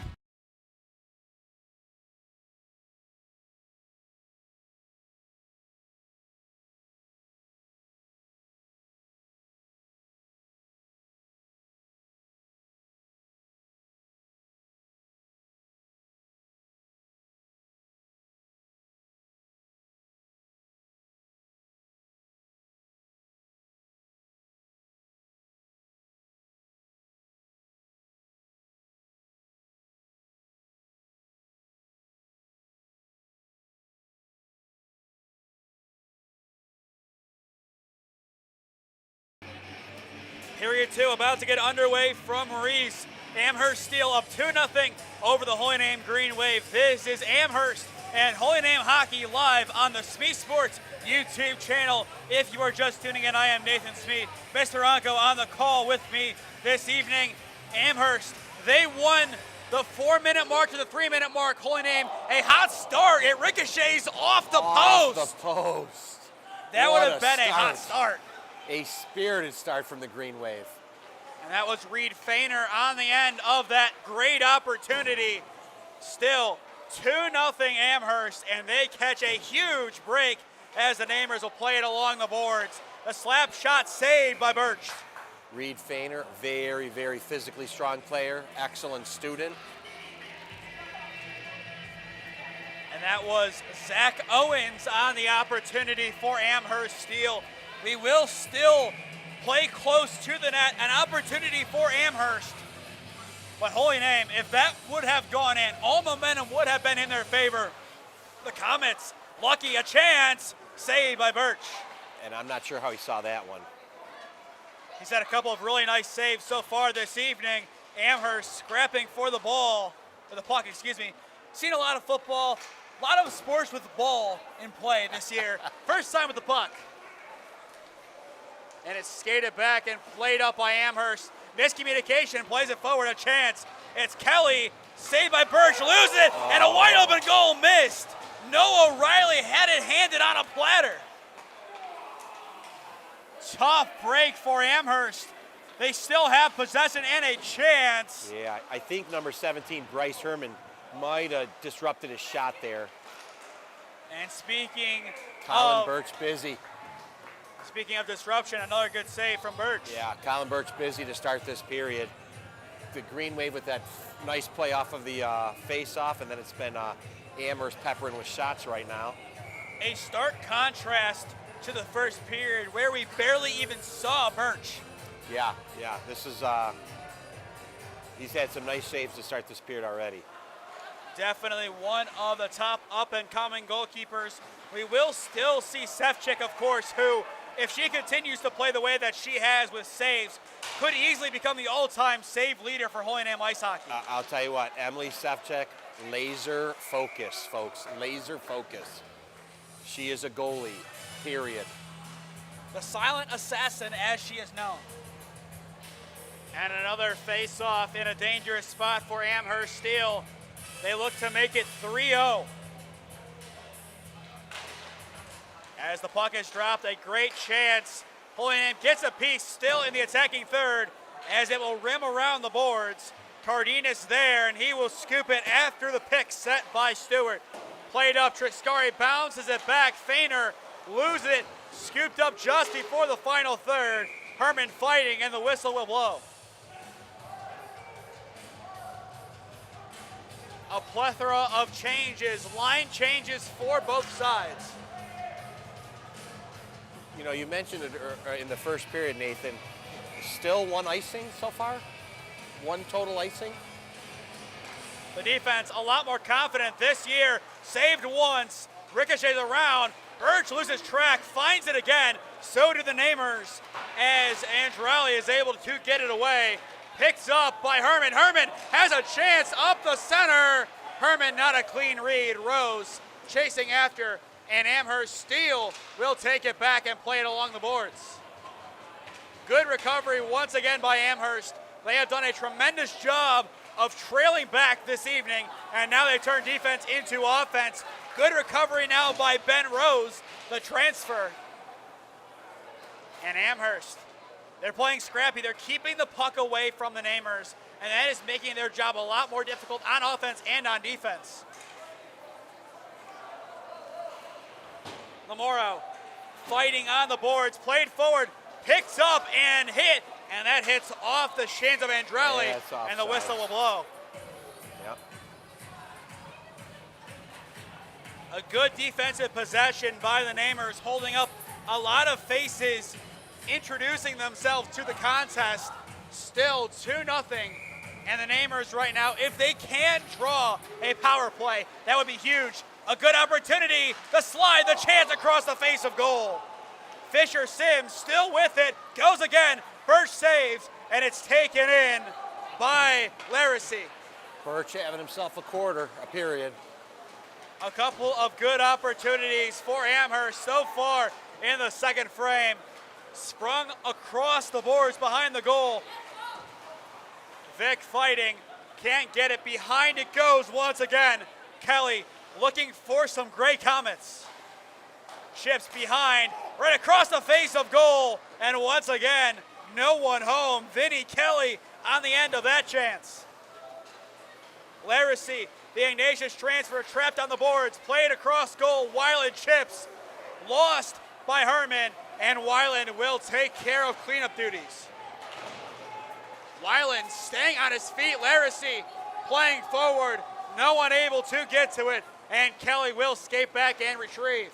Period 2 about to get underway from Ries. Amherst Steele up 2-0 over the Holy Name Green Wave. This is Amherst and Holy Name Hockey live on the SmeeSports YouTube channel. If you are just tuning in, I am Nathan Smee. Mr. Ontko on the call with me this evening. Amherst, they won the 4-minute mark to the 3-minute mark. Holy Name, a hot start. It ricochets off the post. The post. That What would have been a hot start. A spirited start from the Green Wave. And that was Reed Feiner on the end of that great opportunity. Still 2-0 Amherst, and they catch a huge break as the Namers will play it along the boards. The slap shot saved by Birch. Reed Feiner, very, very physically strong player, excellent student. And that was Zach Owens on the opportunity for Amherst Steele. We will still play close to the net, an opportunity for Amherst. But Holy Name, if that would have gone in, all momentum would have been in their favor. The Comets, lucky, a chance, saved by Birch. And I'm not sure how he saw that one. He's had a couple of really nice saves so far this evening. Amherst scrapping for the ball, or the puck, excuse me. Seen a lot of football, a lot of sports with the ball in play this year. First time with the puck. And it's skated back and played up by Amherst. Miscommunication, plays it forward, a chance. It's Kelly, saved by Birch, loses it, and a wide open goal missed. Noah Riley had it handed on a platter. Tough break for Amherst. They still have possession and a chance. Yeah, I think number 17, Bryce Herman, might have disrupted his shot there. And speaking Colin Birch busy. Speaking of disruption, another good save from Birch. Yeah, Colin Birch busy to start this period. The Green Wave with that nice play off of the face-off, and then it's been Amherst peppering with shots right now. A stark contrast to the first period where we barely even saw Birch. Yeah, this is, he's had some nice saves to start this period already. Definitely one of the top up-and-coming goalkeepers. We will still see Sefcik, of course, who, if she continues to play the way that she has with saves, could easily become the all-time save leader for Holy Name Ice Hockey. I'll tell you what, Emily Sefcik, laser focus, folks, laser focus. She is a goalie, period. The silent assassin, as she is known. And another face-off in a dangerous spot for Amherst Steele. They look to make it 3-0. As the puck is dropped, a great chance. Holy Name gets a piece still in the attacking third as it will rim around the boards. Cardenas there, and he will scoop it after the pick set by Stewart. Played up, Trixcari bounces it back. Feiner loses it, scooped up just before the final third. Herman fighting, and the whistle will blow. A plethora of changes, line changes for both sides. You know, you mentioned it in the first period, Nathan. Still one icing so far? One total icing? The defense a lot more confident this year. Saved once, ricochets around. Birch loses track, finds it again. So do the Namers as Andrali is able to get it away. Picked up by Herman. Herman has a chance up the center. Herman not a clean read. Rose chasing after, and Amherst Steele will take it back and play it along the boards. Good recovery once again by Amherst. They have done a tremendous job of trailing back this evening, and now they turn defense into offense. Good recovery now by Ben Rose, the transfer. And Amherst, they're playing scrappy. They're keeping the puck away from the Namers, and that is making their job a lot more difficult on offense and on defense. Lamoro fighting on the boards, played forward, picked up and hit, and that hits off the shins of Andrali, Yeah, and the whistle will blow. Yep. A good defensive possession by the Namers, holding up a lot of faces, introducing themselves to the contest. Still 2-0, and the Namers right now, if they can draw a power play, that would be huge. A good opportunity, the slide, the chance across the face of goal. Fisher Sims still with it, goes again, Birch saves, and it's taken in by Laracy. Birch having himself a quarter, a period. A couple of good opportunities for Amherst so far in the second frame. Sprung across the boards behind the goal. Vic fighting, can't get it. Behind it goes once again. Kelly looking for some great comments. Chips behind, right across the face of goal. And once again, no one home. Vinny Kelly on the end of that chance. Laracy, the Ignatius transfer, trapped on the boards, played across goal. Weiland chips, lost by Herman, and Weiland will take care of cleanup duties. Weiland staying on his feet. Laracy playing forward, no one able to get to it, and Kelly will skate back and retrieve.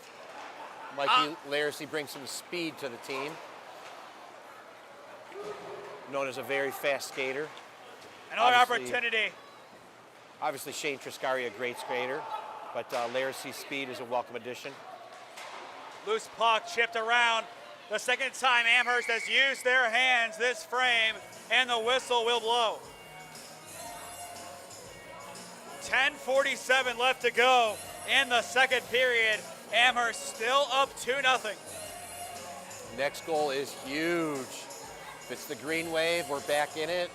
Mikey Laracy brings some speed to the team. Known as a very fast skater. Another opportunity. Obviously Shane Triscari, a great skater, but Laracy's speed is a welcome addition. Loose puck chipped around. The second time Amherst has used their hands this frame, and the whistle will blow. 10:47 left to go in the second period. Amherst still up 2-0. Next goal is huge. If it's the green wave, we're back in it.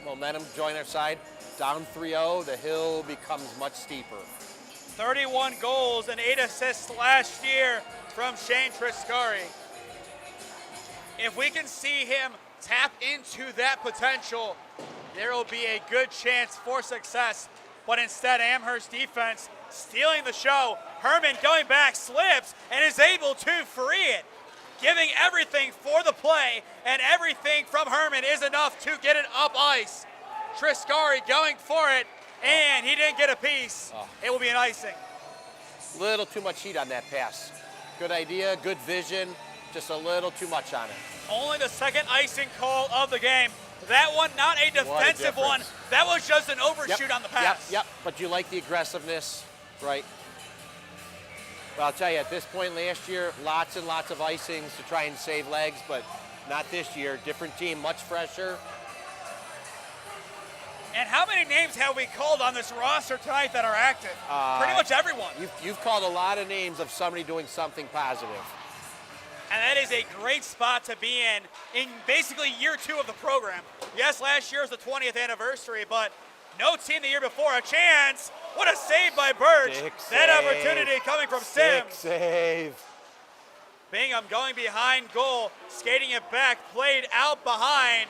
Momentum join our side. Down 3-0, the hill becomes much steeper. 31 goals and 8 assists last year from Shane Triscari. If we can see him tap into that potential, there will be a good chance for success. But instead, Amherst defense stealing the show. Herman going back, slips, and is able to free it. Giving everything for the play, and everything from Herman is enough to get it up ice. Triscari going for it, and he didn't get a piece. It will be an icing. Little too much heat on that pass. Good idea, good vision, just a little too much on it. Only the second icing call of the game. That one, not a defensive one. That was just an overshoot on the pass. Yep, but you like the aggressiveness, right? But I'll tell you, at this point last year, lots and lots of icings to try and save legs, but not this year. Different team, much fresher. And how many names have we called on this roster tonight that are active? Pretty much everyone. You've called a lot of names of somebody doing something positive. And that is a great spot to be in basically year 2 of the program. Yes, last year was the 20th anniversary, but no team the year before. A chance. What a save by Birch. That opportunity coming from Sims. Big save. Bingham going behind goal, skating it back, played out behind.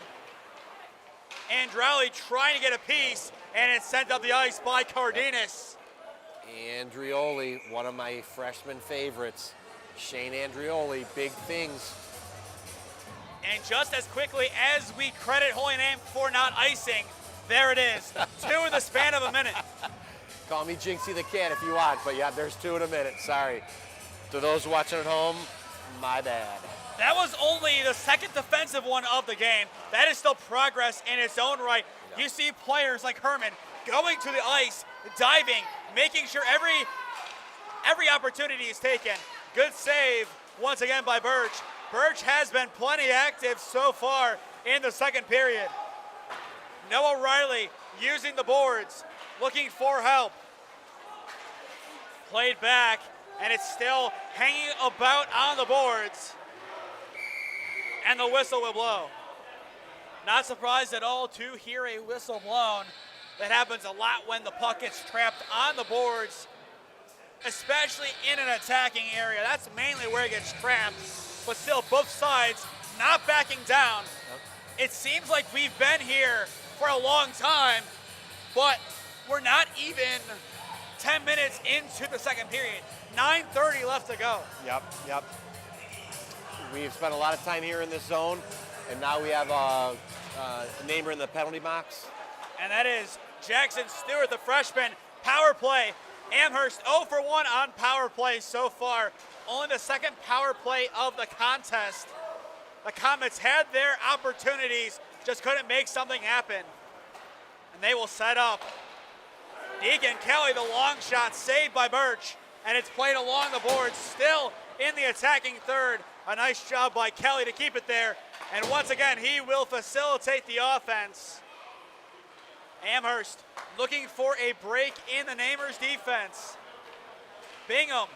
Andrali trying to get a piece, and it's sent up the ice by Cardenas. Andrioli, one of my freshman favorites. Shane Andrioli, big things. And just as quickly as we credit Holy Name for not icing, there it is. 2 in the span of a minute. Call me Jinxie the Cat if you want, but yeah, there's 2 in a minute, sorry. To those watching at home, my bad. That was only the second defensive one of the game. That is still progress in its own right. You see players like Herman going to the ice, diving, making sure every opportunity is taken. Good save once again by Birch. Birch has been plenty active so far in the second period. Noah Riley using the boards, looking for help. Played back, and it's still hanging about on the boards. And the whistle will blow. Not surprised at all to hear a whistle blown. That happens a lot when the puck gets trapped on the boards, especially in an attacking area. That's mainly where it gets trapped, but still both sides not backing down. It seems like we've been here for a long time, but we're not even 10 minutes into the second period. 9:30 left to go. Yep. We've spent a lot of time here in this zone, and now we have a namer in the penalty box. And that is Jackson Stewart, the freshman. Power play. Amherst 0 for 1 on power play so far. Only the second power play of the contest. The Comets had their opportunities, just couldn't make something happen. And they will set up. Deacon Kelly, the long shot, saved by Birch. And it's played along the boards, still in the attacking third. A nice job by Kelly to keep it there. And once again, he will facilitate the offense. Amherst looking for a break in the Namers defense. Bingham,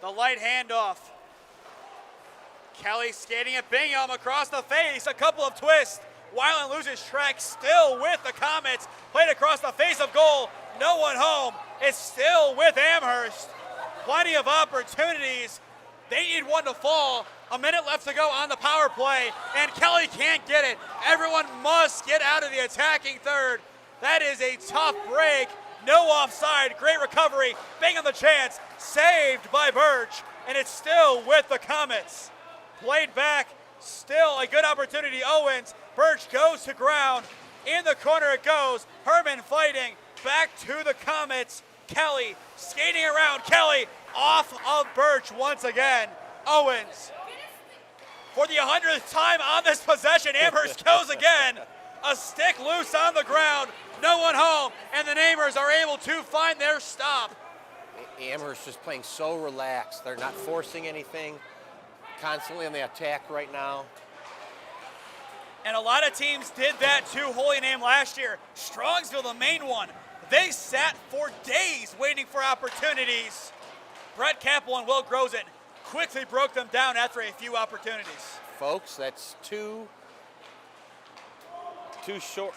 the light handoff. Kelly skating at Bingham across the face, a couple of twists. Weiland loses track, still with the Comets. Played across the face of goal, no one home. It's still with Amherst. Plenty of opportunities. They need one to fall. A minute left to go on the power play, and Kelly can't get it. Everyone must get out of the attacking third. That is a tough break. No offside, great recovery. Bingham the chance, saved by Birch, and it's still with the Comets. Played back, still a good opportunity. Owens, Birch goes to ground. In the corner it goes. Herman fighting, back to the Comets. Kelly skating around. Kelly off of Birch once again. Owens, for the 100th time on this possession, Amherst goes again. A stick loose on the ground, no one home, and the Namers are able to find their stop. Amherst just playing so relaxed. They're not forcing anything, constantly on the attack right now. And a lot of teams did that to Holy Name last year. Strongsville, the main one. They sat for days waiting for opportunities. Brett Capel and Will Grozen quickly broke them down after a few opportunities. Folks, that's too short.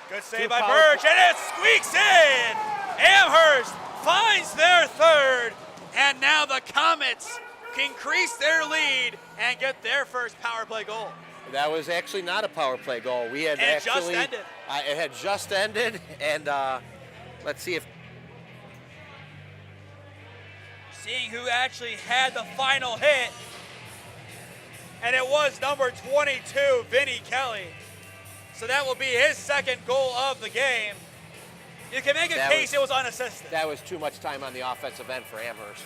Good save by Birch, and it squeaks in! Amherst finds their third, and now the Comets increase their lead and get their first power play goal. That was actually not a power play goal. We had and actually, it just ended. It had just ended, and let's see if. Seeing who actually had the final hit, and it was number 22, Vinny Kelly. So that will be his second goal of the game. You can make a case it was unassisted. That was too much time on the offensive end for Amherst.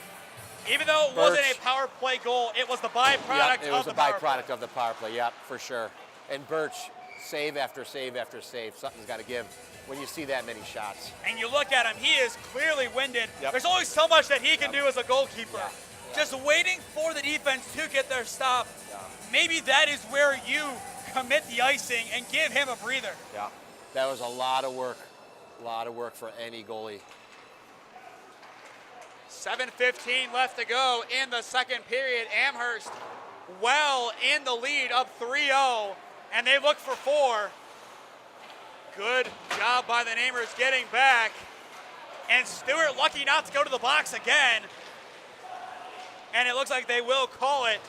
Even though it wasn't a power play goal, it was the byproduct it was the byproduct of the power play, yep, for sure. And Birch, save after save after save. Something's got to give when you see that many shots. And you look at him, he is clearly winded. Yep. There's only so much that he can do as a goalkeeper. Yeah. Just waiting for the defense to get their stop. Yeah. Maybe that is where you commit the icing and give him a breather. Yeah, that was a lot of work for any goalie. 7:15 left to go in the second period. Amherst well in the lead, up 3-0, and they look for 4. Good job by the Namers getting back. And Stewart lucky not to go to the box again. And it looks like they will call it.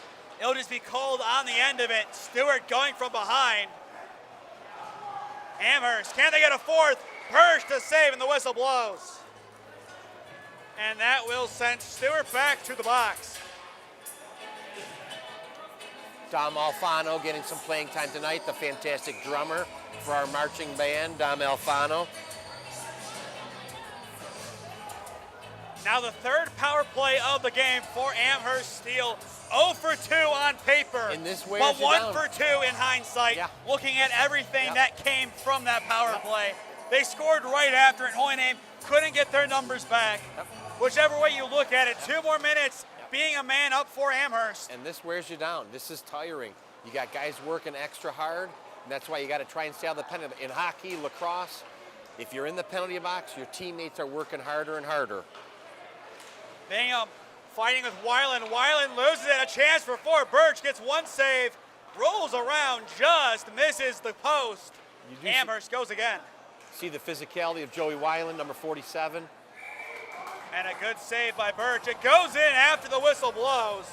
It'll just be called on the end of it. Stewart going from behind. Amherst, can they get a fourth? Birch to save, and the whistle blows. And that will send Stewart back to the box. Dom Alfano getting some playing time tonight, the fantastic drummer for our marching band, Dom Alfano. Now the third power play of the game for Amherst Steele. 0 for 2 on paper, but 1 for 2 in hindsight, looking at everything that came from that power play. They scored right after it. Holy Name couldn't get their numbers back. Whichever way you look at it, 2 more minutes, being a man up for Amherst. And this wears you down. This is tiring. You got guys working extra hard, and that's why you got to try and stay out of the penalty. In hockey, lacrosse, if you're in the penalty box, your teammates are working harder and harder. Bingham fighting with Weiland. Weiland loses it, a chance for 4. Birch gets 1 save, rolls around, just misses the post. Amherst goes again. See the physicality of Joey Weiland, number 47. And a good save by Birch. It goes in after the whistle blows.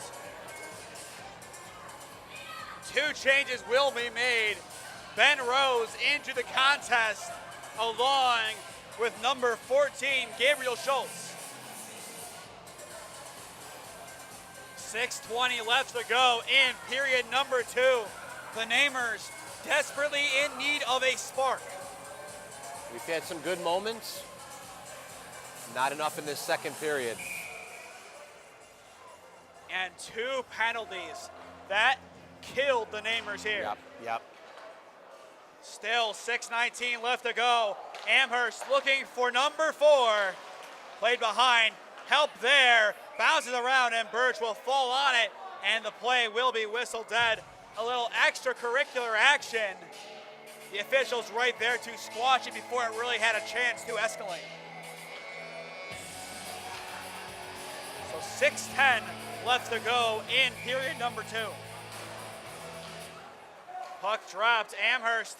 2 changes will be made. Ben Rose into the contest along with number 14, Gabriel Schultz. 6:20 left to go in period number 2. The Namers desperately in need of a spark. We've had some good moments. Not enough in this second period. And 2 penalties. That killed the Namers here. Yep. Still 6:19 left to go. Amherst looking for number 4. Played behind. Help there. Bounces around, and Birch will fall on it, and the play will be whistled dead. A little extracurricular action The officials right there to squash it before it really had a chance to escalate. So 6:10 left to go in period number 2. Puck dropped. Amherst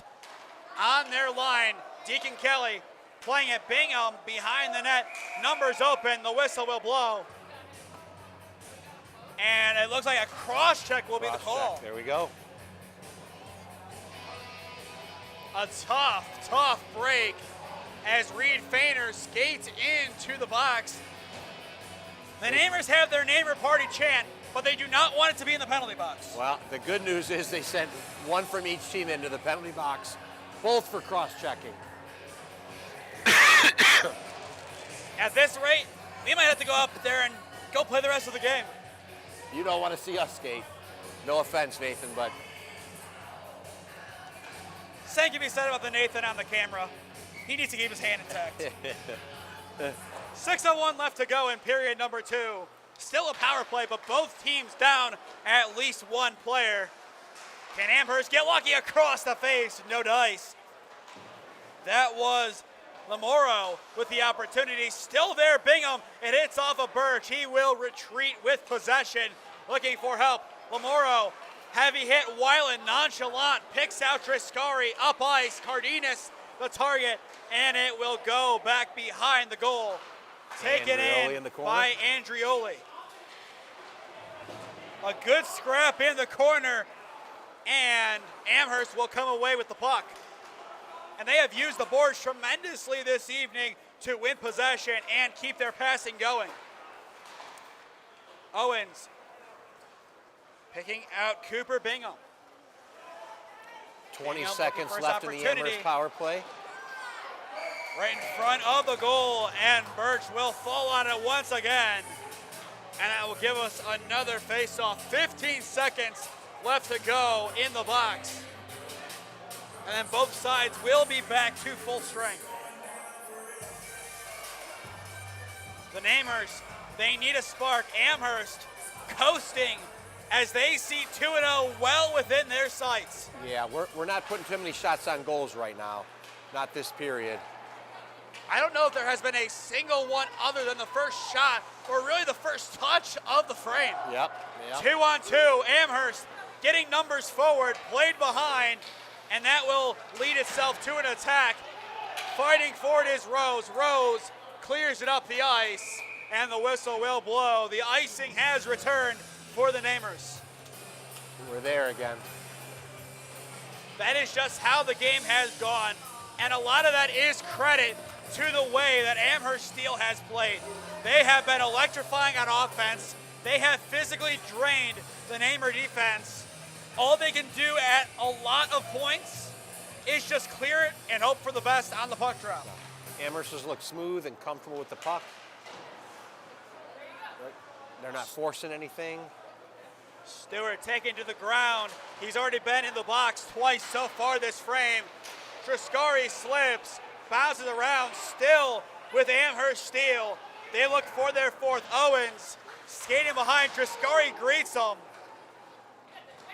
on their line. Deacon Kelly playing it. Bingham behind the net. Numbers open. The whistle will blow. And it looks like a cross check will be the call. There we go. A tough break as Reed Fainer skates into the box. The Namers have their Namer party chant, but they do not want it to be in the penalty box. Well, the good news is they sent one from each team into the penalty box, both for cross-checking. At this rate, we might have to go up there and go play the rest of the game. You don't want to see us skate. No offense, Nathan, but Same can be said about the Nathan on the camera. He needs to keep his hand intact. 6:01 left to go in period number 2. Still a power play, but both teams down at least one player. Can Amherst get lucky across the face? No dice. That was Lamoro with the opportunity. Still there, Bingham. It hits off of Birch. He will retreat with possession, looking for help. Lamoro, heavy hit. Weiland, nonchalant, picks out Triscari. Up ice, Cardenas, the target, and it will go back behind the goal. Taken in by Andrioli. A good scrap in the corner, and Amherst will come away with the puck. And they have used the boards tremendously this evening to win possession and keep their passing going. Owens picking out Cooper Bingham. 20 seconds left in the Amherst power play. Right in front of the goal, and Birch will fall on it once again. And that will give us another face-off. 15 seconds left to go in the box. And then both sides will be back to full strength. The Namers, they need a spark. Amherst coasting as they see 2-0 well within their sights. Yeah, we're not putting too many shots on goals right now. Not this period. I don't know if there has been a single one other than the first shot or really the first touch of the frame. Yep. 2-on-2, Amherst getting numbers forward, played behind, and that will lead itself to an attack. Fighting for it is Rose. Rose clears it up the ice, and the whistle will blow. The icing has returned for the Namers. We're there again. That is just how the game has gone, and a lot of that is credit to the way that Amherst Steele has played. They have been electrifying on offense. They have physically drained the Namer defense. All they can do at a lot of points is just clear it and hope for the best on the puck drop. Amherst has looked smooth and comfortable with the puck. They're not forcing anything. Stewart taken to the ground. He's already been in the box twice so far this frame. Triscari slips, bounces around, still with Amherst Steele. They look for their fourth. Owens skating behind. Triscari greets him.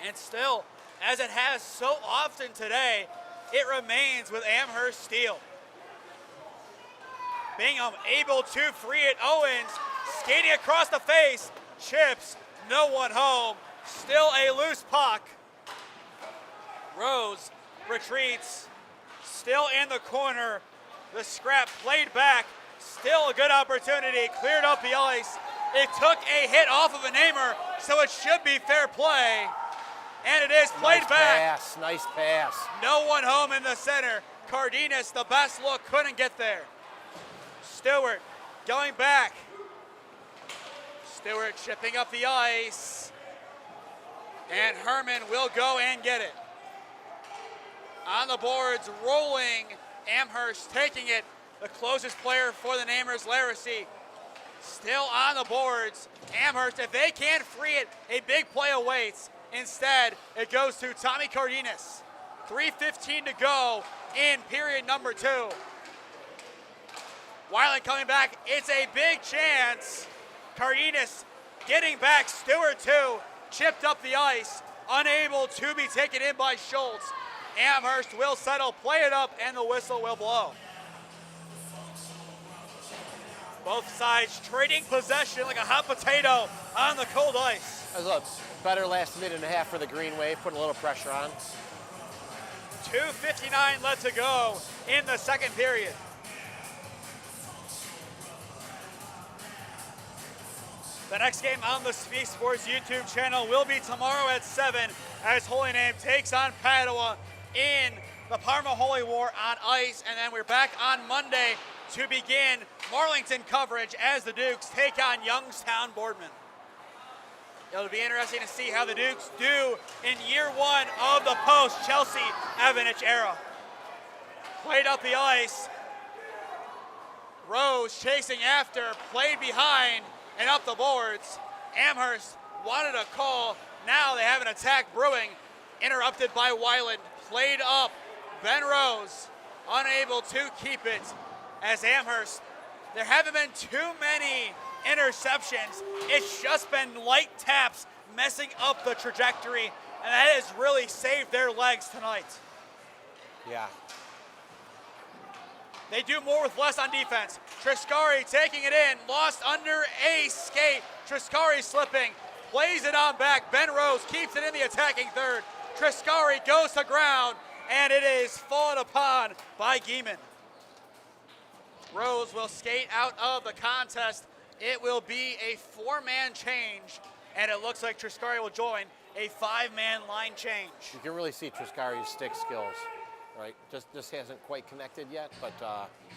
And still, as it has so often today, it remains with Amherst Steele. Bingham able to free it. Owens skating across the face. Chips, no one home. Still a loose puck. Rose retreats. Still in the corner. The scrap played back. Still a good opportunity. Cleared up the ice. It took a hit off of a Namer, so it should be fair play. And it is played back. Nice pass. No one home in the center. Cardenas, the best look, couldn't get there. Stewart going back. Stewart chipping up the ice. And Herman will go and get it. On the boards, rolling. Amherst taking it. The closest player for the Namers, Laracy. Still on the boards. Amherst, if they can't free it, a big play awaits. Instead, it goes to Tommy Cardenas. 3:15 to go in period number 2. Weiland coming back. It's a big chance. Cardenas getting back. Stewart too. Chipped up the ice. Unable to be taken in by Schultz. Amherst will settle, play it up, and the whistle will blow. Both sides trading possession like a hot potato on the cold ice. That was a better last minute and a half for the Green Wave, putting a little pressure on. 2:59 left to go in the second period. The next game on the SmeeSports YouTube channel will be tomorrow at 7 as Holy Name takes on Padua in the Parma Holy War on ice. And then we're back on Monday to begin Marlington coverage as the Dukes take on Youngstown Boardman. It'll be interesting to see how the Dukes do in year one of the post-Chelsea Evanich era. Played up the ice. Rose chasing after, played behind, and up the boards. Amherst wanted a call. Now they have an attack brewing. Interrupted by Weiland. Played up. Ben Rose unable to keep it. As Amherst, there haven't been too many interceptions. It's just been light taps messing up the trajectory, and that has really saved their legs tonight. Yeah. They do more with less on defense. Triscari taking it in, lost under a skate. Triscari slipping, plays it on back. Ben Rose keeps it in the attacking third. Triscari goes to ground, and it is fallen upon by Gieman. Rose will skate out of the contest. It will be a four-man change, and it looks like Triscari will join a five-man line change. You can really see Triscari's stick skills. Right, just hasn't quite connected yet, but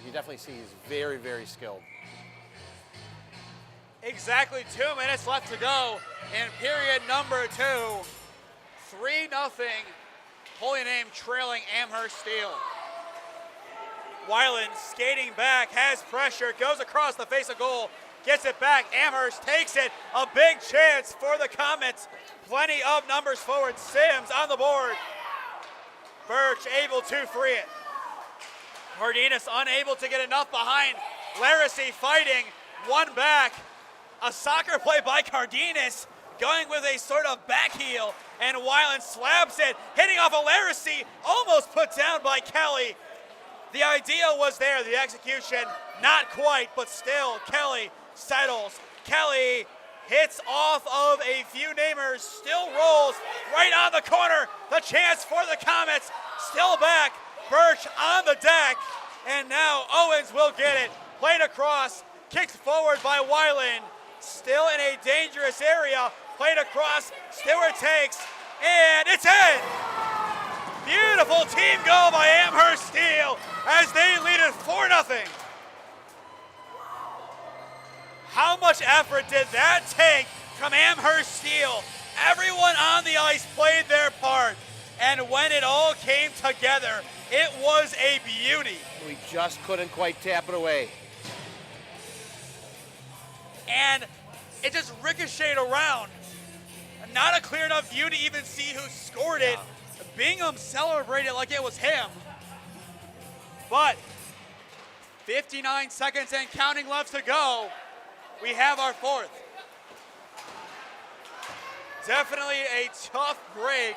you definitely see he's very, very skilled. Exactly 2 minutes left to go in period number 2. 3-0, Holy Name trailing Amherst Steele. Weiland skating back, has pressure, goes across the face of goal, gets it back. Amherst takes it, a big chance for the Comets. Plenty of numbers forward. Sims on the board. Birch able to free it. Cardenas unable to get enough behind. Laracy fighting, one back. A soccer play by Cardenas, going with a sort of back heel, and Weiland slabs it, hitting off a Laracy, almost put down by Kelly. The idea was there, the execution, not quite, but still, Kelly settles. Kelly hits off of a few namers, still rolls right on the corner. The chance for the Comets, still back. Birch on the deck, and now Owens will get it. Played across, kicked forward by Weiland. Still in a dangerous area, played across, Stewart takes, and it's in! Beautiful team goal by Amherst Steele as they lead it 4-0. How much effort did that take from Amherst Steele? Everyone on the ice played their part, and when it all came together, it was a beauty. We just couldn't quite tap it away. And it just ricocheted around. Not a clear enough view to even see who scored it. Bingham celebrated like it was him. But 59 seconds and counting left to go. We have our fourth. Definitely a tough break.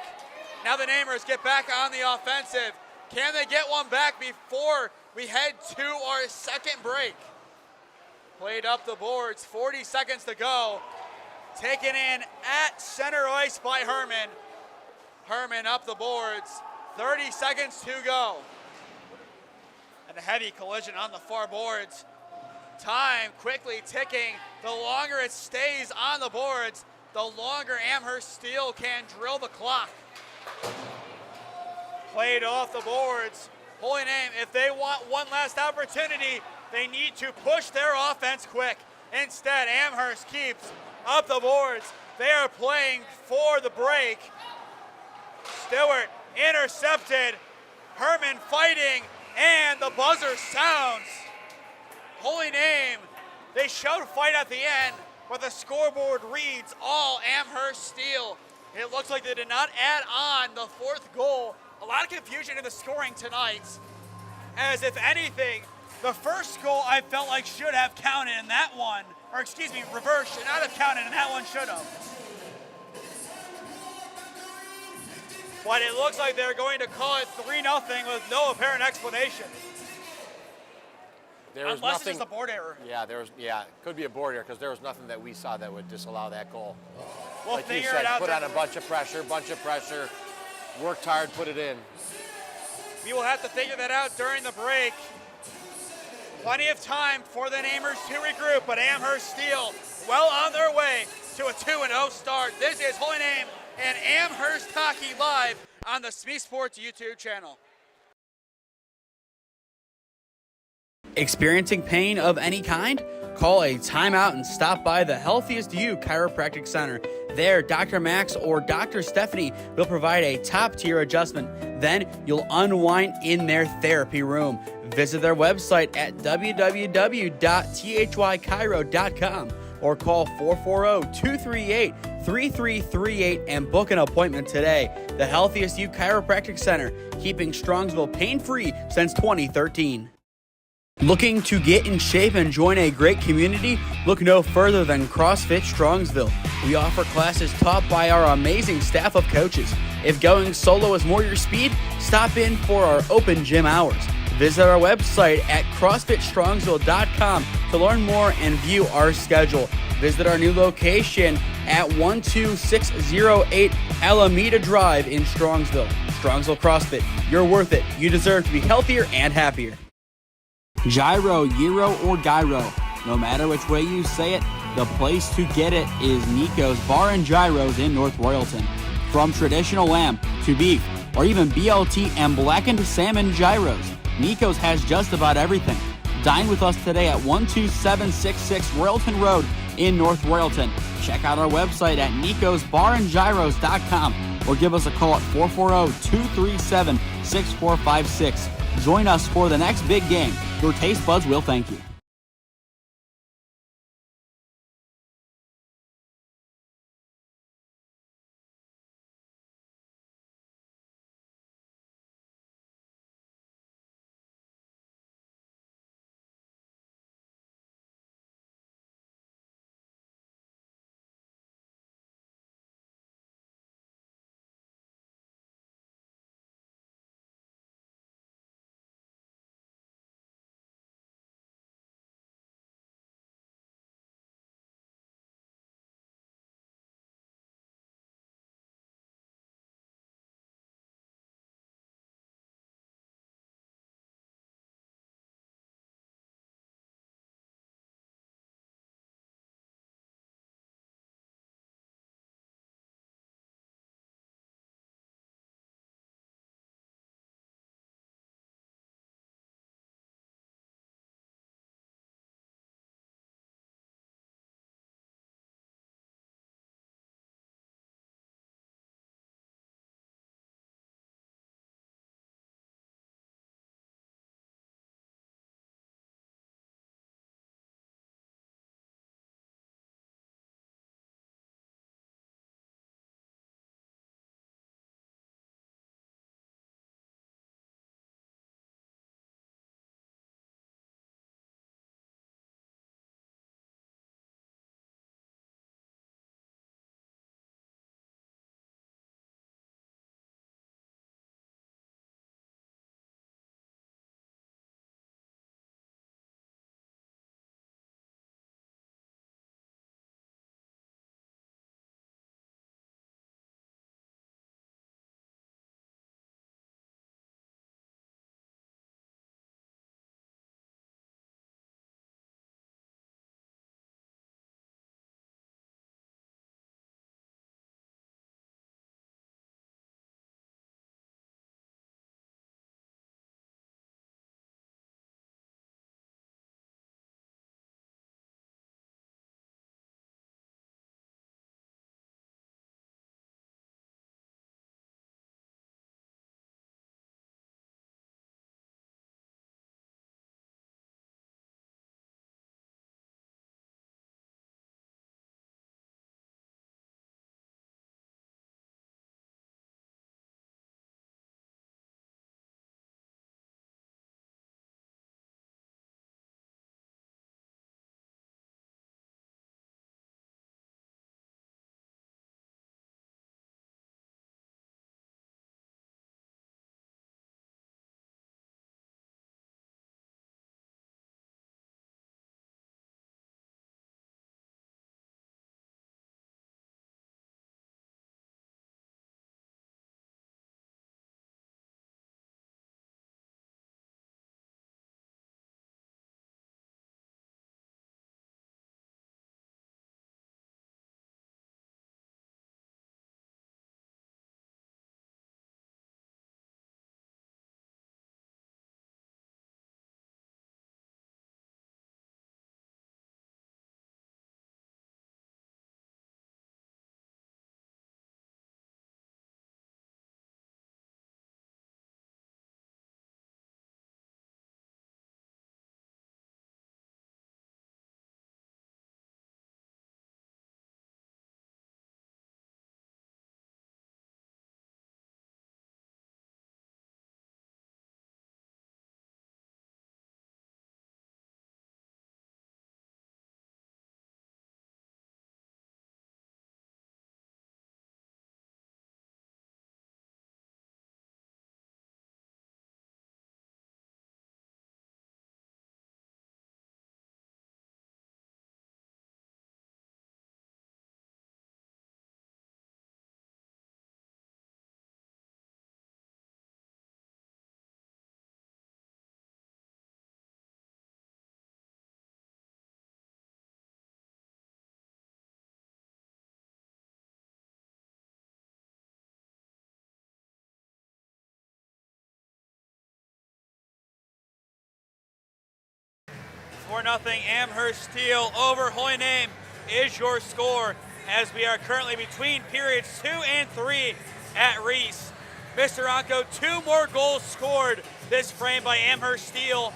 Now the Namers get back on the offensive. Can they get one back before we head to our second break? Played up the boards, 40 seconds to go. Taken in at center ice by Herman. Herman up the boards, 30 seconds to go. And a heavy collision on the far boards. Time quickly ticking. The longer it stays on the boards, the longer Amherst Steele can drill the clock. Played off the boards. Holy Name, if they want one last opportunity, they need to push their offense quick. Instead, Amherst keeps up the boards. They are playing for the break. Stewart intercepted. Herman fighting, and the buzzer sounds. Holy Name, they showed fight at the end, but the scoreboard reads all Amherst Steele. It looks like they did not add on the fourth goal. A lot of confusion in the scoring tonight, as if anything, the first goal I felt like should have counted in that one, or excuse me, reverse should not have counted and that one should have. but it looks like they're going to call it 3-0 with no apparent explanation. Unless it's just a board error. Yeah, it could be a board error because there was nothing that we saw that would disallow that goal. We'll like you figure said, it out. put on a bunch of pressure, worked hard, put it in. We will have to figure that out during the break. Plenty of time for the Namers to regroup, but Amherst Steele well on their way to a 2-0 start. This is Holy Name and Amherst Hockey live on the SmeeSports YouTube channel. Experiencing pain of any kind? Call a timeout and stop by the Healthiest You Chiropractic Center. There, Dr. Max or Dr. Stephanie will provide a top-tier adjustment. Then you'll unwind in their therapy room. Visit their website at www.thychiro.com or call 440-238-3338 and book an appointment today. The Healthiest You Chiropractic Center, keeping Strongsville pain-free since 2013. Looking to get in shape and join a great community? Look no further than CrossFit Strongsville. We offer classes taught by our amazing staff of coaches. If going solo is more your speed, stop in for our open gym hours. Visit our website at CrossFitStrongsville.com to learn more and view our schedule. Visit our new location at 12608 Alameda Drive in Strongsville. Strongsville CrossFit, you're worth it. You deserve to be healthier and happier. Gyro, Gyro, or Gyro. No matter which way you say it, the place to get it is Nico's Bar and Gyros in North Royalton. From traditional lamb to beef, or even BLT and blackened salmon gyros, Nico's has just about everything. Dine with us today at 12766 Royalton Road in North Royalton. Check out our website at nicosbarandgyros.com or give us a call at 440-237-6456. Join us for the next big game. Your taste buds will thank you. 4-0 Amherst Steele over Holy Name is your score, as we are currently between periods 2 and 3 at Ries. Mr. Ontko, 2 more goals scored this frame by Amherst Steele.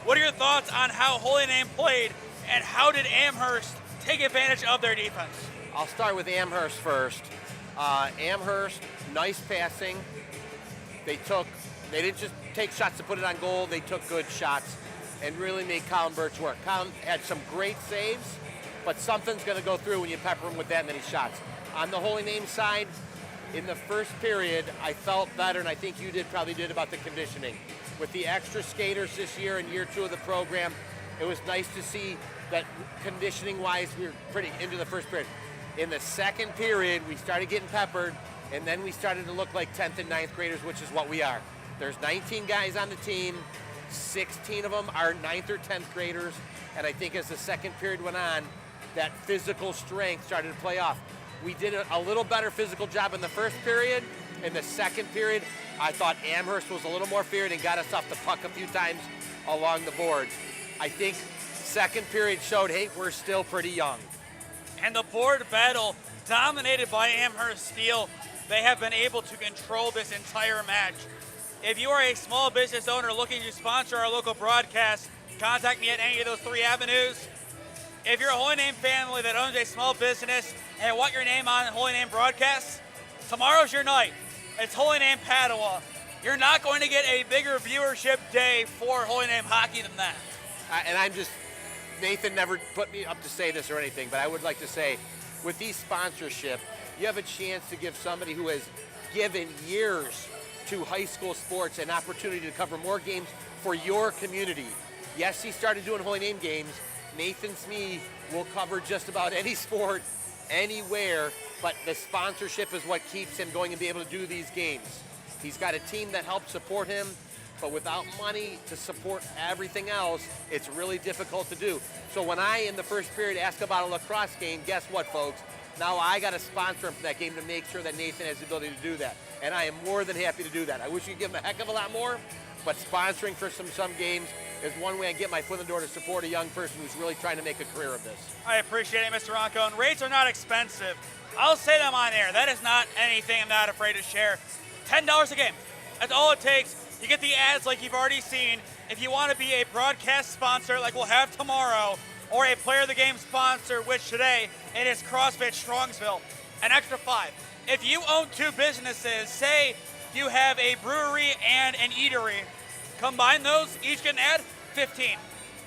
What are your thoughts on how Holy Name played, and how did Amherst take advantage of their defense? I'll start with Amherst first. Amherst, nice passing. They didn't just take shots to put it on goal, they took good shots and really made Colin Birch work. Colin had some great saves, but something's gonna go through when you pepper him with that many shots. On the Holy Name side, in the first period, I felt better, and I think you probably did about the conditioning. With the extra skaters this year in year 2 of the program, it was nice to see that conditioning-wise, we were pretty into the first period. In the second period, we started getting peppered, and then we started to look like 10th and 9th graders, which is what we are. There's 19 guys on the team, 16 of them are 9th or 10th graders, and I think as the second period went on, that physical strength started to play off. We did a little better physical job in the first period. In the second period, I thought Amherst was a little more feared and got us off the puck a few times along the boards. I think second period showed, hey, we're still pretty young. And the board battle dominated by Amherst Steele. They have been able to control this entire match. If you are a small business owner looking to sponsor our local broadcast, contact me at any of those 3 avenues. If you're a Holy Name family that owns a small business and want your name on Holy Name broadcasts, tomorrow's your night. It's Holy Name Padua. You're not going to get a bigger viewership day for Holy Name hockey than that. Nathan never put me up to say this or anything, but I would like to say, with these sponsorship, you have a chance to give somebody who has given years to high school sports an opportunity to cover more games for your community. Yes, he started doing Holy Name games. Nathan Smee will cover just about any sport, anywhere, but the sponsorship is what keeps him going and be able to do these games. He's got a team that helps support him, but without money to support everything else, it's really difficult to do. So when I, in the first period, ask about a lacrosse game, guess what, folks? Now I got to sponsor him for that game to make sure that Nathan has the ability to do that. And I am more than happy to do that. I wish you could give him a heck of a lot more, but sponsoring for some games is one way I get my foot in the door to support a young person who's really trying to make a career of this. I appreciate it, Mr. Ontko, and rates are not expensive. I'll say them on air. That is not anything I'm not afraid to share. $10 a game. That's all it takes. You get the ads like you've already seen. If you want to be a broadcast sponsor like we'll have tomorrow, or a player of the game sponsor, which today it is CrossFit Strongsville, an extra $5. If you own 2 businesses, say you have a brewery and an eatery, combine those, each get an ad, $15.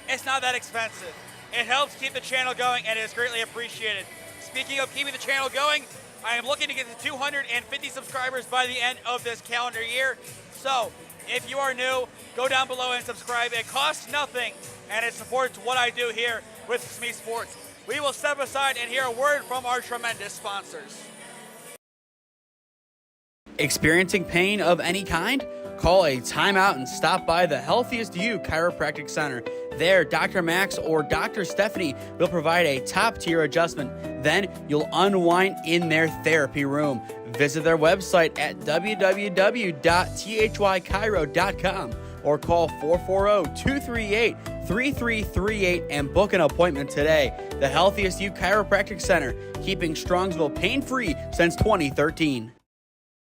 It's not that expensive. It helps keep the channel going, and it is greatly appreciated. Speaking of keeping the channel going, I am looking to get to 250 subscribers by the end of this calendar year. So, if you are new, go down below and subscribe. It costs nothing, and it supports what I do here with SmeeSports. We will step aside and hear a word from our tremendous sponsors. Experiencing pain of any kind? Call a timeout and stop by the Healthiest You Chiropractic Center. There, Dr. Max or Dr. Stephanie will provide a top-tier adjustment. Then you'll unwind in their therapy room. Visit their website at www.thychiro.com or call 440-238-3338 and book an appointment today. The Healthiest You Chiropractic Center, keeping Strongsville pain-free since 2013.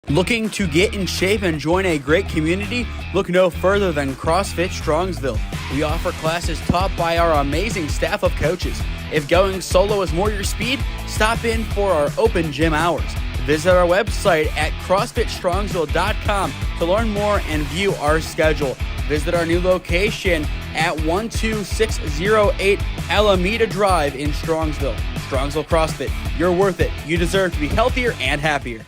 Looking to get in shape and join a great community? Look no further than CrossFit Strongsville. We offer classes taught by our amazing staff of coaches. If going solo is more your speed, stop in for our open gym hours. Visit our website at CrossFitStrongsville.com to learn more and view our schedule. Visit our new location at 12608 Alameda Drive in Strongsville. Strongsville CrossFit, you're worth it. You deserve to be healthier and happier.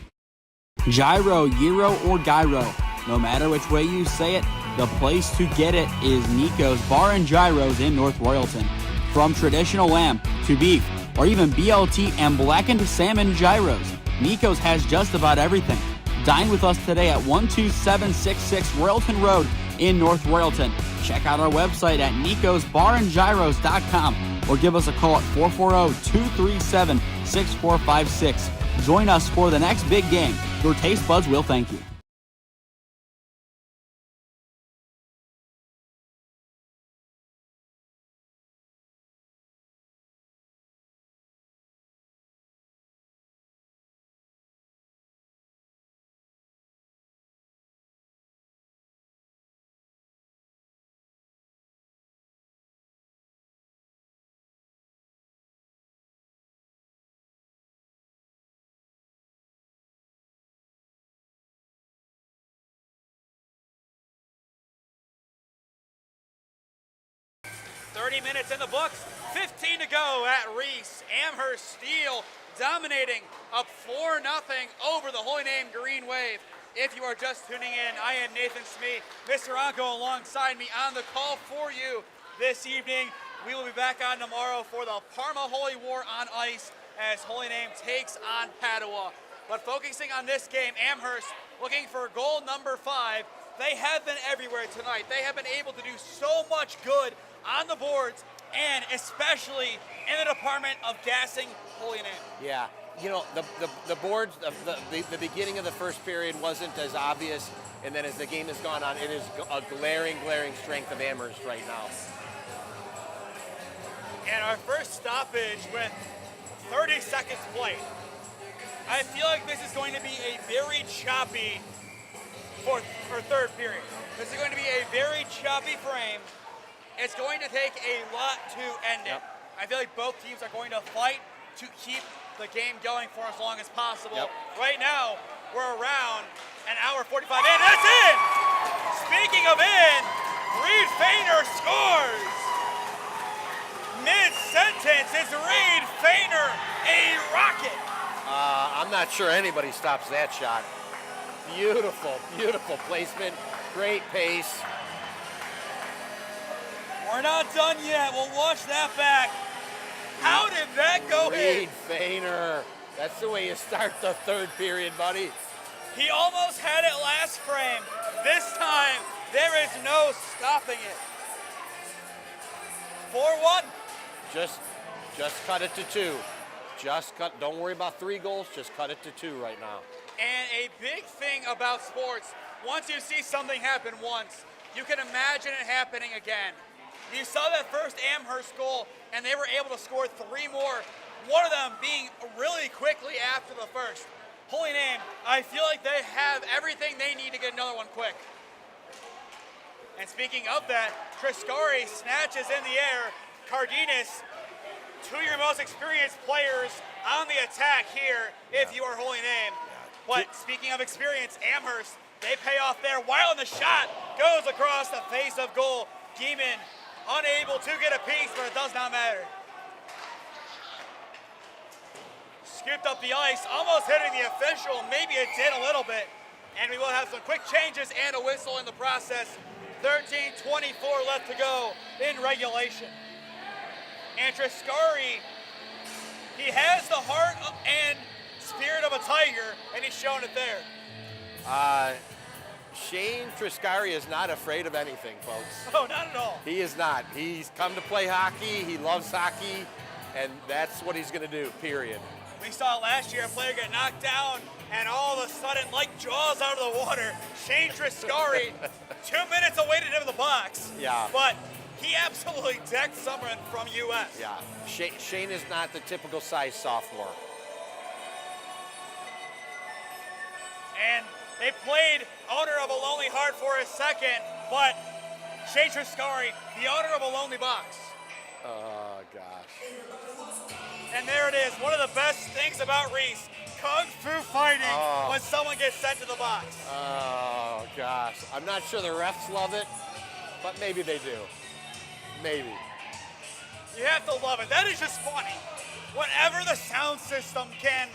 Gyro, Gyro, or Gyro. No matter which way you say it, the place to get it is Nico's Bar and Gyros in North Royalton. From traditional lamb to beef, or even BLT and blackened salmon gyros, Nico's has just about everything. Dine with us today at 12766 Royalton Road in North Royalton. Check out our website at nicosbarandgyros.com or give us a call at 440-237-6456. Join us for the next big game. Your taste buds will thank you. 30 minutes in the books, 15 to go at Ries. Amherst Steele dominating up 4-0 over the Holy Name Green Wave. If you are just tuning in, I am Nathan Smee, Mr. Ontko alongside me on the call for you this evening. We will be back on tomorrow for the Parma Holy War on ice as Holy Name takes on Padua. But focusing on this game, Amherst looking for goal number 5. They have been everywhere tonight. They have been able to do so much good on the boards and especially in the department of gassing Holy Name. Yeah, you know, the boards, the beginning of the first period wasn't as obvious, and then as the game has gone on, it is a glaring strength of Amherst right now. And our first stoppage with 30 seconds played. I feel like this is going to be a very choppy fourth or third period. This is going to be a very choppy frame. It's going to take a lot to end it. I feel like both teams are going to fight to keep the game going for as long as possible. Right now, we're around an hour 45 in. That's in! Speaking of in, Reed Feiner scores! Mid-sentence, it's Reed Feiner, a rocket! I'm not sure anybody stops that shot. Beautiful placement, great pace. We're not done yet. We'll watch that back. How did that go in? Reed Feiner. That's the way you start the third period, buddy. He almost had it last frame. This time, there is no stopping it. 4-1. Just cut it to 2. Don't worry about 3 goals, just cut it to 2 right now. And a big thing about sports, once you see something happen once, you can imagine it happening again. You saw that first Amherst goal, and they were able to score 3 more, one of them being really quickly after the first. Holy Name, I feel like they have everything they need to get another one quick. And speaking of that, Triscari snatches in the air. Cardenas, 2 of your most experienced players on the attack here if you are Holy Name. But speaking of experience, Amherst, they pay off there while the shot goes across the face of goal. Geeman unable to get a piece, but it does not matter. Scooped up the ice, almost hitting the official. Maybe it did a little bit. And we will have some quick changes and a whistle in the process. 13:24 left to go in regulation. And Triscari, he has the heart and spirit of a tiger, and he's showing it there. Shane Triscari is not afraid of anything, folks. Oh, not at all. He is not. He's come to play hockey. He loves hockey, and that's what he's going to do, period. We saw last year a player get knocked down, and all of a sudden, like Jaws out of the water, Shane Triscari, 2 minutes away to him in the box. Yeah. But he absolutely decked someone from US. Yeah. Shane is not the typical size sophomore. And they played Owner of a Lonely Heart for a second, but Shane Triscari, the owner of a lonely box. Oh, gosh. And there it is, one of the best things about Ries, Kung Fu fighting when someone gets sent to the box. Oh, gosh. I'm not sure the refs love it, but maybe they do. Maybe. You have to love it. That is just funny. Whenever the sound system can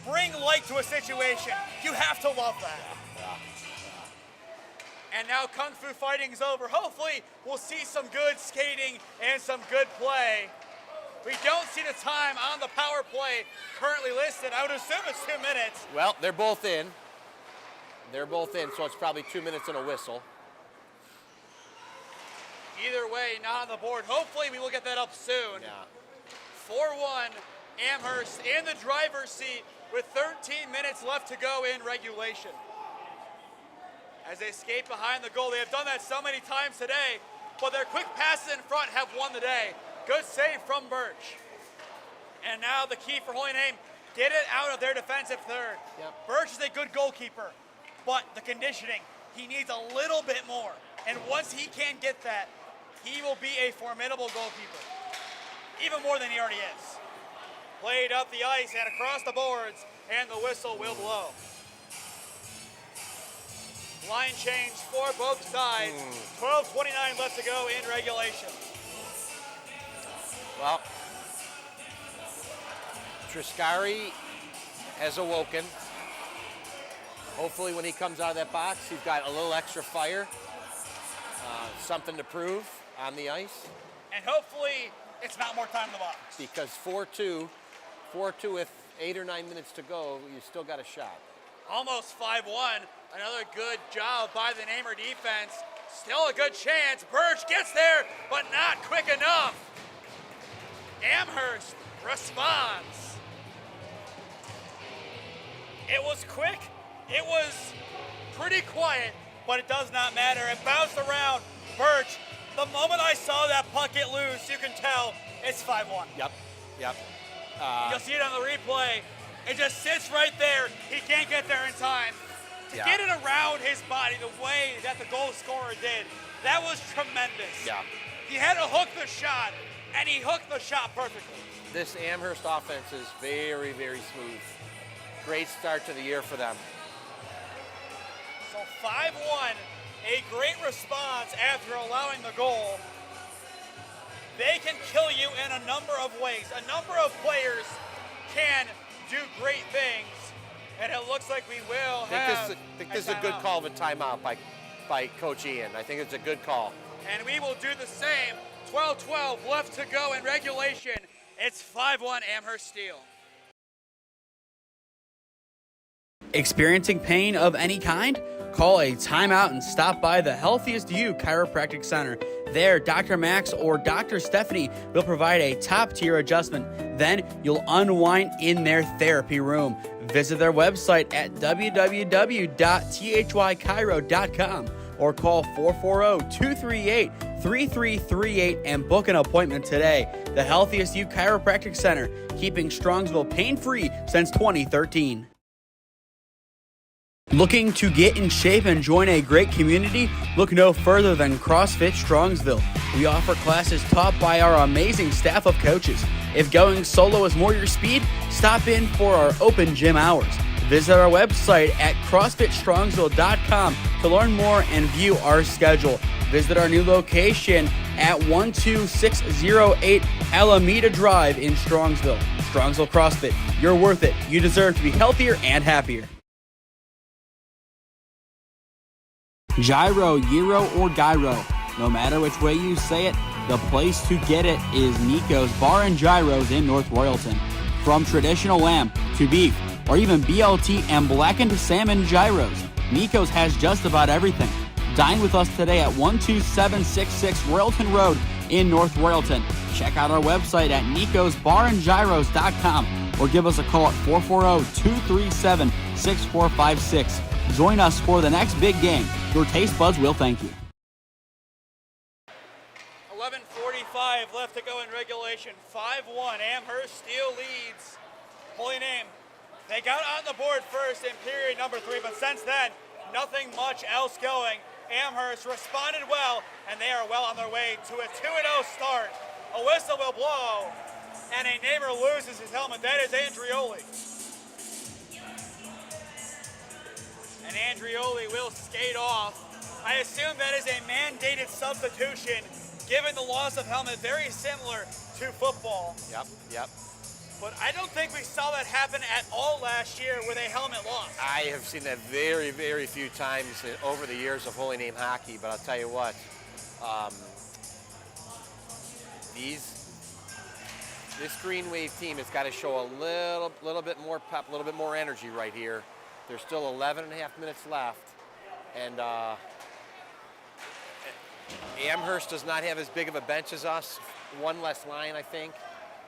bring light to a situation, you have to love that. And now Kung Fu fighting's over. Hopefully, we'll see some good skating and some good play. We don't see the time on the power play currently listed. I would assume it's 2 minutes. Well, they're both in. So it's probably 2 minutes and a whistle. Either way, not on the board. Hopefully, we will get that up soon. Yeah. 4-1, Amherst in the driver's seat with 13 minutes left to go in regulation. As they skate behind the goal, they have done that so many times today, but their quick passes in front have won the day. Good save from Birch. And now the key for Holy Name, get it out of their defensive third. Yep. Birch is a good goalkeeper, but the conditioning, he needs a little bit more. And once he can get that, he will be a formidable goalkeeper, even more than he already is. Played up the ice and across the boards, and the whistle will blow. Line change for both sides. 12:29 left to go in regulation. Well, Triscari has awoken. Hopefully when he comes out of that box, he's got a little extra fire, something to prove on the ice. And hopefully it's not more time in the box. Because 4-2 with 8 or 9 minutes to go, you still got a shot. Almost 5-1. Another good job by the Namer defense. Still a good chance. Birch gets there, but not quick enough. Amherst responds. It was quick. It was pretty quiet, but it does not matter. It bounced around. Birch, the moment I saw that puck get loose, you can tell it's 5-1. Yep. You'll see it on the replay. It just sits right there. He can't get there in time. To get it around his body the way that the goal scorer did, that was tremendous. Yeah. He had to hook the shot, and he hooked the shot perfectly. This Amherst offense is very, very smooth. Great start to the year for them. So 5-1, a great response after allowing the goal. They can kill you in a number of ways. A number of players can do great things, and it looks like we will have I think this is a good call of a timeout by Coach Ian. I think it's a good call. And we will do the same. 12-12 left to go in regulation. It's 5-1 Amherst Steele. Experiencing pain of any kind? Call a timeout and stop by the Healthiest You Chiropractic Center. There, Dr. Max or Dr. Stephanie will provide a top-tier adjustment. Then you'll unwind in their therapy room. Visit their website at www.thychiro.com or call 440-238-3338 and book an appointment today. The Healthiest You Chiropractic Center, keeping Strongsville pain-free since 2013. Looking to get in shape and join a great community? Look no further than CrossFit Strongsville. We offer classes taught by our amazing staff of coaches. If going solo is more your speed, stop in for our open gym hours. Visit our website at CrossFitStrongsville.com to learn more and view our schedule. Visit our new location at 12608 Alameda Drive in Strongsville. Strongsville CrossFit, you're worth it. You deserve to be healthier and happier. Gyro, gyro, or gyro. No matter which way you say it, the place to get it is Nico's Bar and Gyros in North Royalton. From traditional lamb to beef, or even BLT and blackened salmon gyros, Nico's has just about everything. Dine with us today at 12766 Royalton Road in North Royalton. Check out our website at nicosbarandgyros.com or give us a call at 440-237-6456. Join us for the next big game. Your taste buds will thank you. 11:45 left to go in regulation. 5-1. Amherst Steele leads. Holy Name. They got on the board first in period number 3, but since then, nothing much else going. Amherst responded well, and they are well on their way to a 2-0 start. A whistle will blow, and a neighbor loses his helmet. That is Andrioli. And Andrioli will skate off. I assume that is a mandated substitution, given the loss of helmet, very similar to football. Yep. But I don't think we saw that happen at all last year with a helmet loss. I have seen that very, very few times over the years of Holy Name hockey, but I'll tell you what, this Green Wave team has got to show a little bit more pep, a little bit more energy right here. There's still 11 and a half minutes left, and Amherst does not have as big of a bench as us. One less line, I think.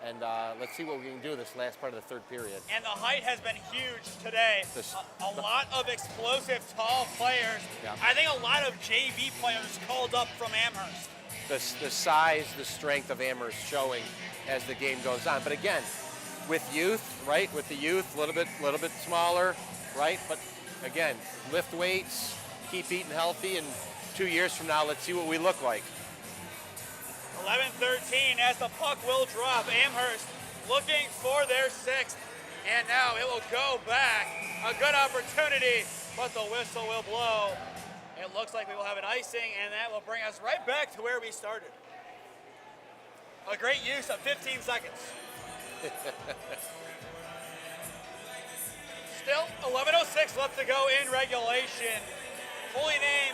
And let's see what we can do this last part of the third period. And the height has been huge today. A lot of explosive, tall players. Yeah. I think a lot of JV players called up from Amherst. The size, the strength of Amherst showing as the game goes on. But again, with youth, right? With the youth, a little bit smaller, right? But again, lift weights, keep eating healthy, and 2 years from now, let's see what we look like. 11-13 as the puck will drop. Amherst looking for their sixth. And now it will go back. A good opportunity, but the whistle will blow. It looks like we will have an icing, and that will bring us right back to where we started. A great use of 15 seconds. Still 11:06 left to go in regulation. Holy Name,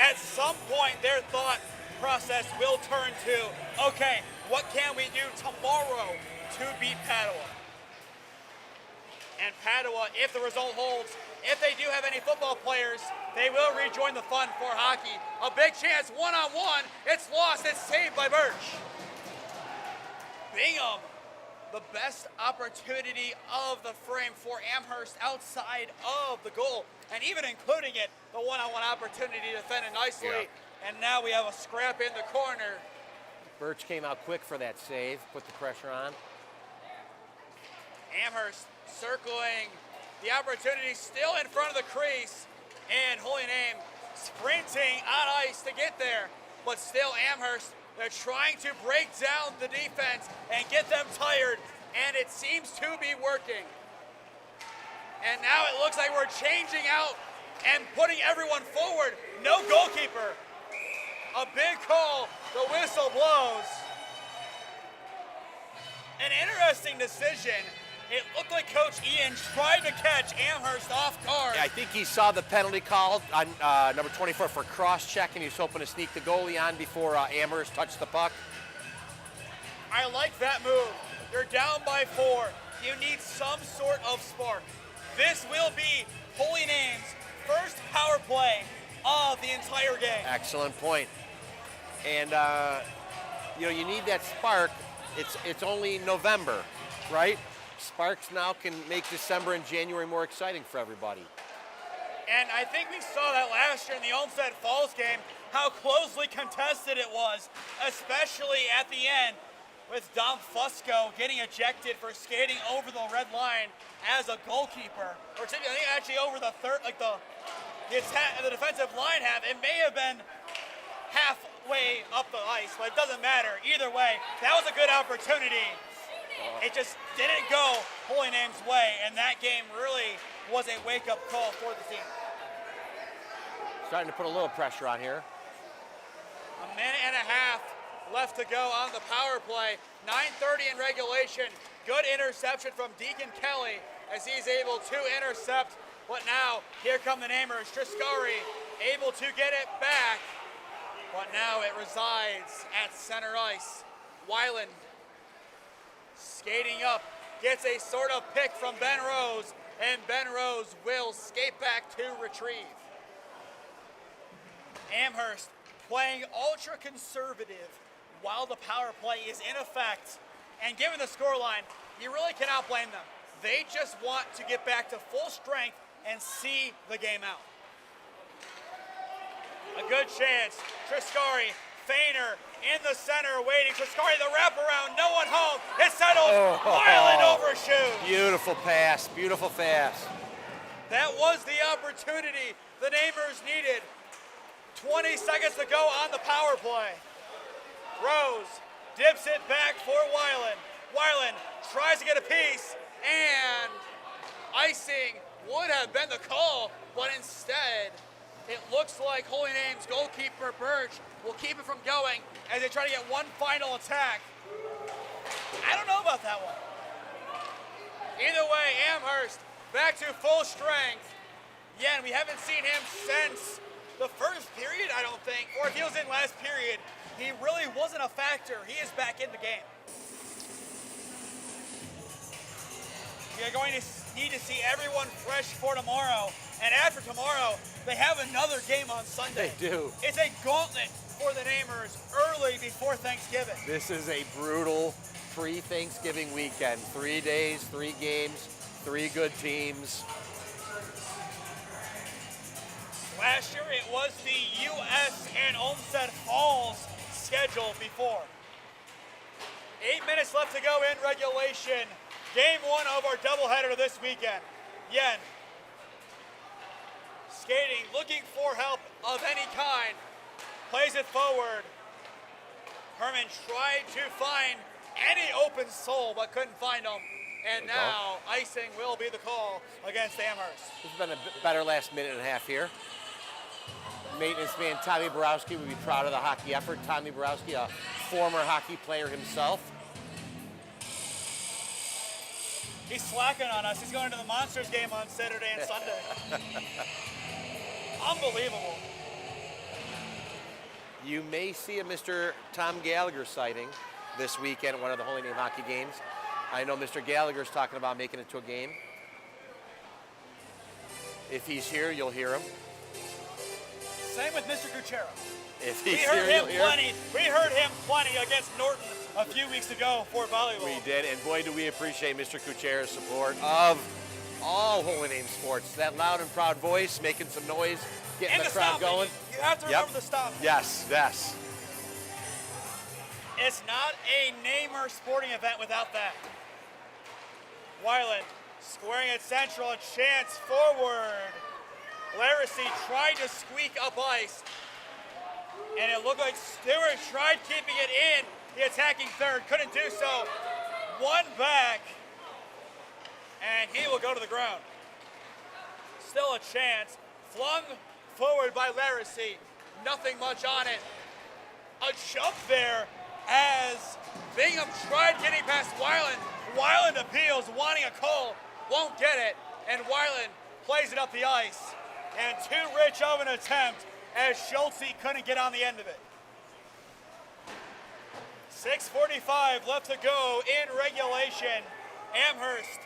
at some point, their thought process will turn to, okay, what can we do tomorrow to beat Padua? And Padua, if the result holds, if they do have any football players, they will rejoin the fun for hockey. A big chance, one-on-one. It's lost. It's saved by Birch. Bingham, the best opportunity of the frame for Amherst outside of the goal, and even including it, the one-on-one opportunity to defend it nicely. Yeah. And now we have a scrap in the corner. Birch came out quick for that save, put the pressure on. Amherst circling the opportunity, still in front of the crease, and Holy Name sprinting on ice to get there, but still Amherst, they're trying to break down the defense and get them tired, and it seems to be working. And now it looks like we're changing out and putting everyone forward. No goalkeeper. A big call, the whistle blows. An interesting decision. It looked like Coach Ian tried to catch Amherst off guard. Yeah, I think he saw the penalty called on number 24 for cross-check, and he was hoping to sneak the goalie on before Amherst touched the puck. I like that move. You're down by 4. You need some sort of spark. This will be Holy Name's first power play of the entire game. Excellent point. And, you need that spark. It's only November, right? Sparks now can make December and January more exciting for everybody. And I think we saw that last year in the Olmsted Falls game, how closely contested it was, especially at the end, with Dom Fusco getting ejected for skating over the red line as a goalkeeper. Or I think actually over the third, like the defensive line half. It may have been halfway up the ice, but it doesn't matter. Either way, that was a good opportunity. It just didn't go Holy Name's way, and that game really was a wake-up call for the team. Starting to put a little pressure on here. A minute and a half left to go on the power play. 9:30 in regulation. Good interception from Deacon Kelly as he's able to intercept. But now, here come the Namers. Triscari able to get it back. But now it resides at center ice. Weiland skating up, gets a sort of pick from Ben Rose, and Ben Rose will skate back to retrieve. Amherst playing ultra conservative while the power play is in effect, and given the scoreline, you really cannot blame them. They just want to get back to full strength and see the game out. A good chance. Triscari, Feiner in the center waiting. Triscari the wraparound, no one home. It settles. Weiland overshoots. Beautiful pass, beautiful pass. That was the opportunity the Namers needed. 20 seconds to go on the power play. Rose dips it back for Weiland. Weiland tries to get a piece, and icing would have been the call, but instead, it looks like Holy Name's goalkeeper Birch will keep it from going as they try to get one final attack. I don't know about that one. Either way, Amherst back to full strength. Yeah, and we haven't seen him since the first period, I don't think, or if he was in last period, he really wasn't a factor. He is back in the game. We are going to need to see everyone fresh for tomorrow. And after tomorrow, they have another game on Sunday. They do. It's a gauntlet for the Namers early before Thanksgiving. This is a brutal pre-Thanksgiving weekend. 3 days, 3 games, 3 good teams. Last year, it was the U.S. and Olmsted Falls schedule before. 8 minutes left to go in regulation. Game 1 of our doubleheader this weekend. Yen skating, looking for help of any kind. Plays it forward. Herman tried to find any open soul, but couldn't find them. And now icing will be the call against Amherst. This has been a better last minute and a half here. Maintenance man Tommy Borowski would be proud of the hockey effort. Tommy Borowski, a former hockey player himself. He's slacking on us. He's going to the Monsters game on Saturday and Sunday. Unbelievable. You may see a Mr. Tom Gallagher sighting this weekend at one of the Holy Name hockey games. I know Mr. Gallagher's talking about making it to a game. If he's here, you'll hear him. Same with Mr. Cuchero. If We he's heard here, him you'll hear him. plenty. We heard him plenty against Norton a few weeks ago for volleyball. We did, and boy, do we appreciate Mr. Kuchera's support of all Holy Name sports. That loud and proud voice, making some noise, getting And the crowd stomping. going. You have to remember the stop. Yes, yes. It's not a Namer sporting event without that. Weiland squaring at central, a chance forward. Laracy tried to squeak up ice, and it looked like Stewart tried keeping it in. The attacking third couldn't do so. One back, and he will go to the ground. Still a chance. Flung forward by Laracy. Nothing much on it. A jump there as Bingham tried getting past Weiland. Weiland appeals, wanting a call, won't get it, and Weiland plays it up the ice. And too rich of an attempt as Schulte couldn't get on the end of it. 6:45 left to go in regulation. Amherst,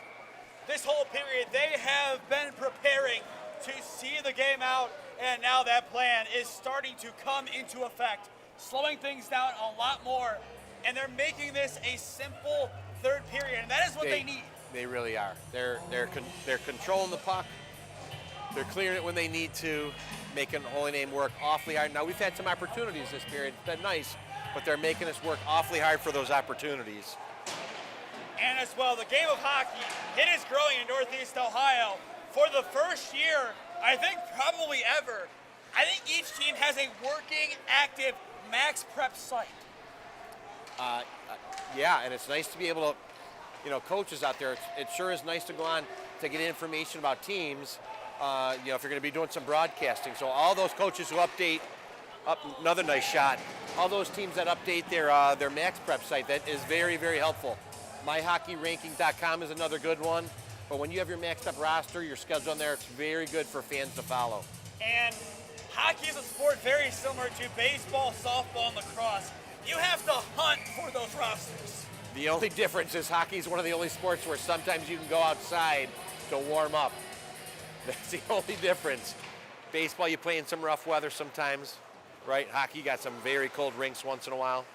this whole period, they have been preparing to see the game out, and now that plan is starting to come into effect, slowing things down a lot more, and they're making this a simple third period, and that is what they need. They really are. They're controlling the puck. They're clearing it when they need to, making Holy Name work awfully hard. Now, we've had some opportunities this period. It's been nice, but they're making us work awfully hard for those opportunities. And as well, the game of hockey, it is growing in Northeast Ohio. For the first year, I think probably ever, I think each team has a working, active max prep site. Yeah, and it's nice to be able to, coaches out there, it sure is nice to go on to get information about teams, if you're going to be doing some broadcasting. So all those coaches who update, another nice shot, all those teams that update their max prep site, that is very, very helpful. MyHockeyRanking.com is another good one. But when you have your maxed up roster, your schedule on there, it's very good for fans to follow. And hockey is a sport very similar to baseball, softball, and lacrosse. You have to hunt for those rosters. The only difference is hockey is one of the only sports where sometimes you can go outside to warm up. That's the only difference. Baseball, you play in some rough weather sometimes, right? Hockey, got some very cold rinks once in a while.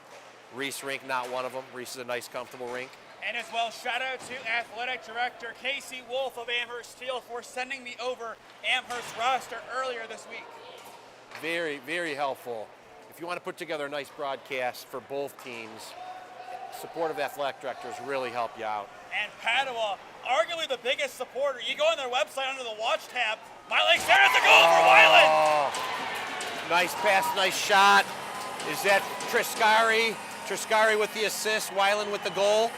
Ries rink, not one of them. Ries is a nice, comfortable rink. And as well, shout out to Athletic Director Casey Wolf of Amherst Steele for sending me over Amherst roster earlier this week. Very, very helpful. If you want to put together a nice broadcast for both teams, supportive athletic directors really help you out. And Padua, arguably the biggest supporter. You go on their website under the watch tab. My legs there, it's a goal for Weiland. Oh, nice pass, nice shot. Is that Triscari? Triscari with the assist, Weiland with the goal.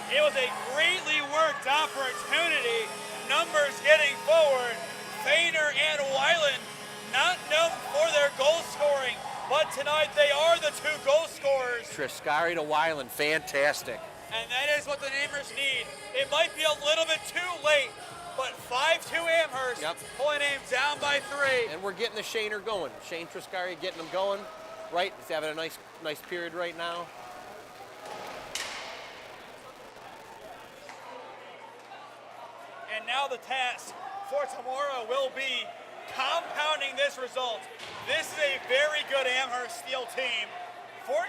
It was a greatly worked opportunity. Numbers getting forward. Feiner and Weiland not known for their goal scoring, but tonight they are the two goal scorers. Triscari to Weiland, fantastic. And that is what the Namers need. It might be a little bit too late, but 5-2 Amherst. Yep. Holy Name down by 3. And we're getting the Shaner going. Shane Triscari getting them going. Right, he's having a nice period right now. And now the task for tomorrow will be compounding this result. This is a very good Amherst Steele team. 14,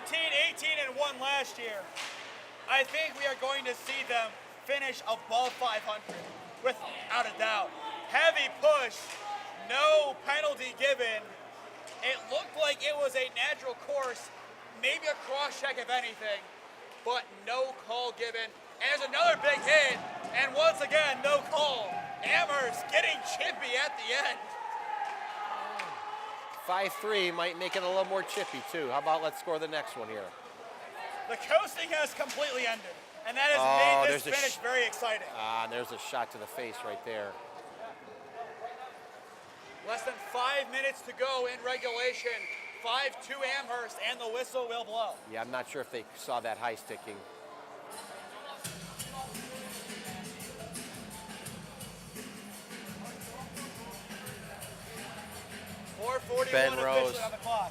18, and 1 last year. I think we are going to see them finish above 500, without a doubt. Heavy push, no penalty given. It looked like it was a natural course, maybe a cross check if anything, but no call given. And there's another big hit, and once again, no call. Amherst getting chippy at the end. 5-3 might make it a little more chippy too. How about let's score the next one here? The coasting has completely ended, and that has made this finish very exciting. And there's a shot to the face right there. Less than 5 minutes to go in regulation. 5-2 Amherst, and the whistle will blow. Yeah, I'm not sure if they saw that high sticking.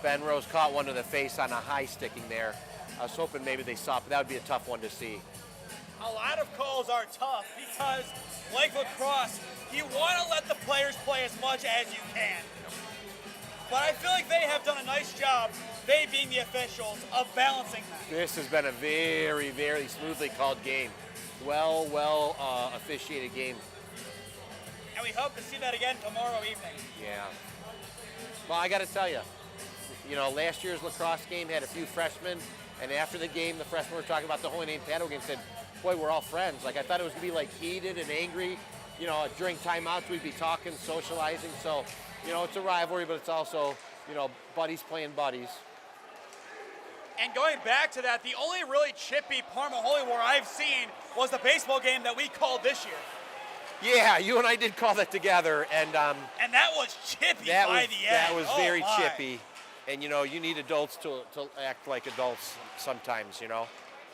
Ben Rose caught one to the face on a high sticking there. I was hoping maybe they saw, but that would be a tough one to see. A lot of calls are tough because, like lacrosse, you want to let the players play as much as you can. But I feel like they have done a nice job, they being the officials, of balancing that. This has been a very, very smoothly called game. Well officiated game. And we hope to see that again tomorrow evening. Yeah. Well, I got to tell you, last year's lacrosse game had a few freshmen, and after the game, the freshmen were talking about the Holy Name Padua game, said, boy, we're all friends. Like, I thought it was going to be, like, heated and angry. During timeouts, we'd be talking, socializing. So, it's a rivalry, but it's also, buddies playing buddies. And going back to that, the only really chippy Parma Holy War I've seen was the baseball game that we called this year. Yeah, you and I did call that together, and that was chippy by the end. That was very chippy, and you need adults to act like adults sometimes,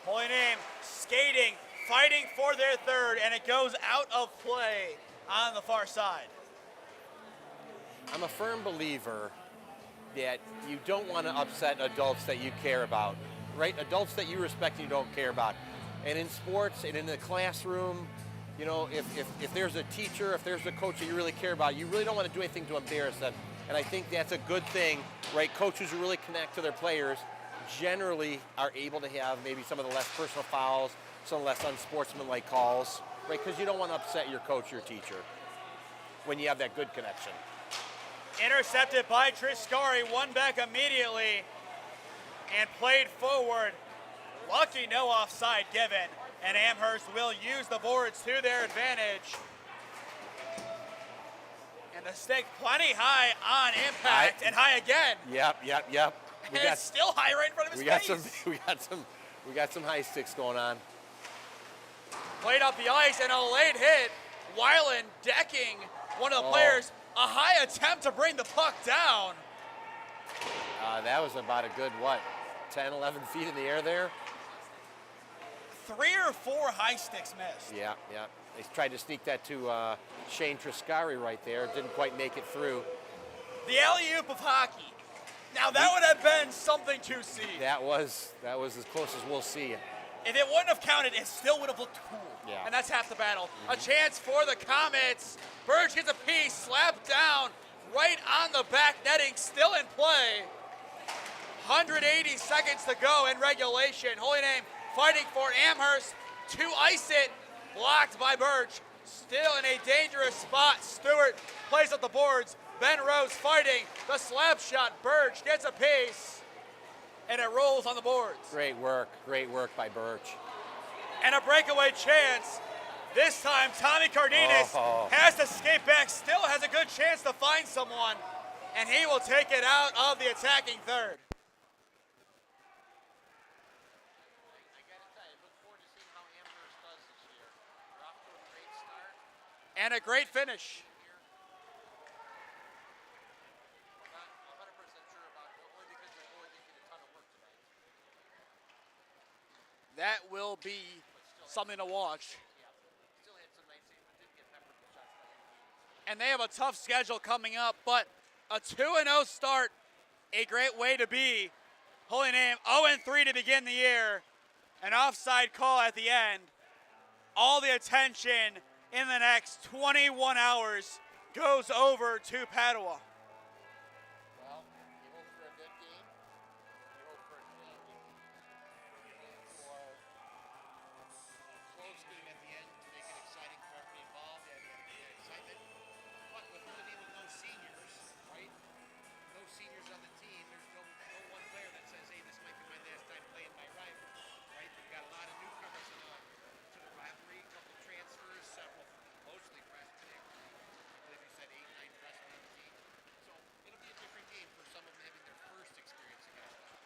Holy Name skating, fighting for their third, and it goes out of play on the far side. I'm a firm believer that you don't want to upset adults that you care about, right? Adults that you respect and you don't care about. And in sports and in the classroom, if there's a teacher, if there's a coach that you really care about, you really don't want to do anything to embarrass them. And I think that's a good thing, right? Coaches who really connect to their players generally are able to have maybe some of the less personal fouls, some of the less unsportsmanlike calls, right? Because you don't want to upset your coach or teacher when you have that good connection. Intercepted by Triscari, won back immediately, and played forward. Lucky no offside given, and Amherst will use the boards to their advantage. And the stick plenty high on impact, and high again. Yep. And it's still high right in front of his face. We got some high sticks going on. Played up the ice, and a late hit. Weiland decking one of the players. A high attempt to bring the puck down. That was about a good, 10, 11 feet in the air there? 3 or 4 high sticks missed. Yeah. They tried to sneak that to Shane Triscari right there. Didn't quite make it through. The alley-oop of hockey. Now that would have been something to see. That was as close as we'll see. If it wouldn't have counted, it still would have looked cool. Yeah. And that's half the battle. A chance for the Comets. Burge gets a piece, slapped down, right on the back netting, still in play. 180 seconds to go in regulation. Holy Name fighting for Amherst to ice it. Blocked by Burge. Still in a dangerous spot. Stewart plays up the boards. Ben Rose fighting. The slap shot. Burge gets a piece. And it rolls on the boards. Great work by Birch. And a breakaway chance. This time, Tommy Cardenas has to skate back, still has a good chance to find someone, and he will take it out of the attacking third. I got to tell you, look forward to seeing how Amherst does this year. They're off to a great start. And a great finish. Not 100% sure about it, only because they did a ton of work tonight. That will be something to watch. Still had some nice saves, but didn't get peppered with shots. And they have a tough schedule coming up, but a 2-0 start, a great way to be. Holy Name 0-3 to begin the year. An offside call at the end. All the attention in the next 21 hours goes over to Padua. Well, you hope for a good game. You hope for a clean game. You hope for a close game at the end to make it exciting for everybody involved. You have the excitement. But with Holy Name with no seniors, right? No seniors on the team. There's no one player that says, hey, this might be my last time playing my rival. Right? You've got a lot of newcomers to the rivalry, a couple transfers, several mostly freshmen. I believe you said 8, 9 freshmen on the team. So it'll be a different game for some of them having their first experience against them.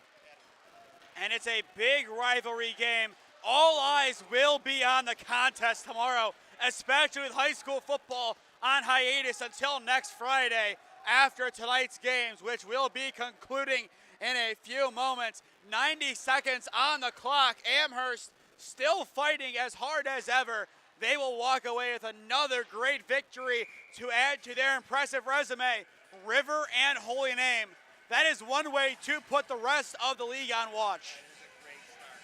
And it's a big rivalry game. All eyes will be on the contest tomorrow, especially with high school football on hiatus until next Friday, after tonight's games, which will be concluding in a few moments. 90 seconds on the clock. Amherst still fighting as hard as ever. They will walk away with another great victory to add to their impressive resume. River and Holy Name. That is one way to put the rest of the league on watch. That is a great start.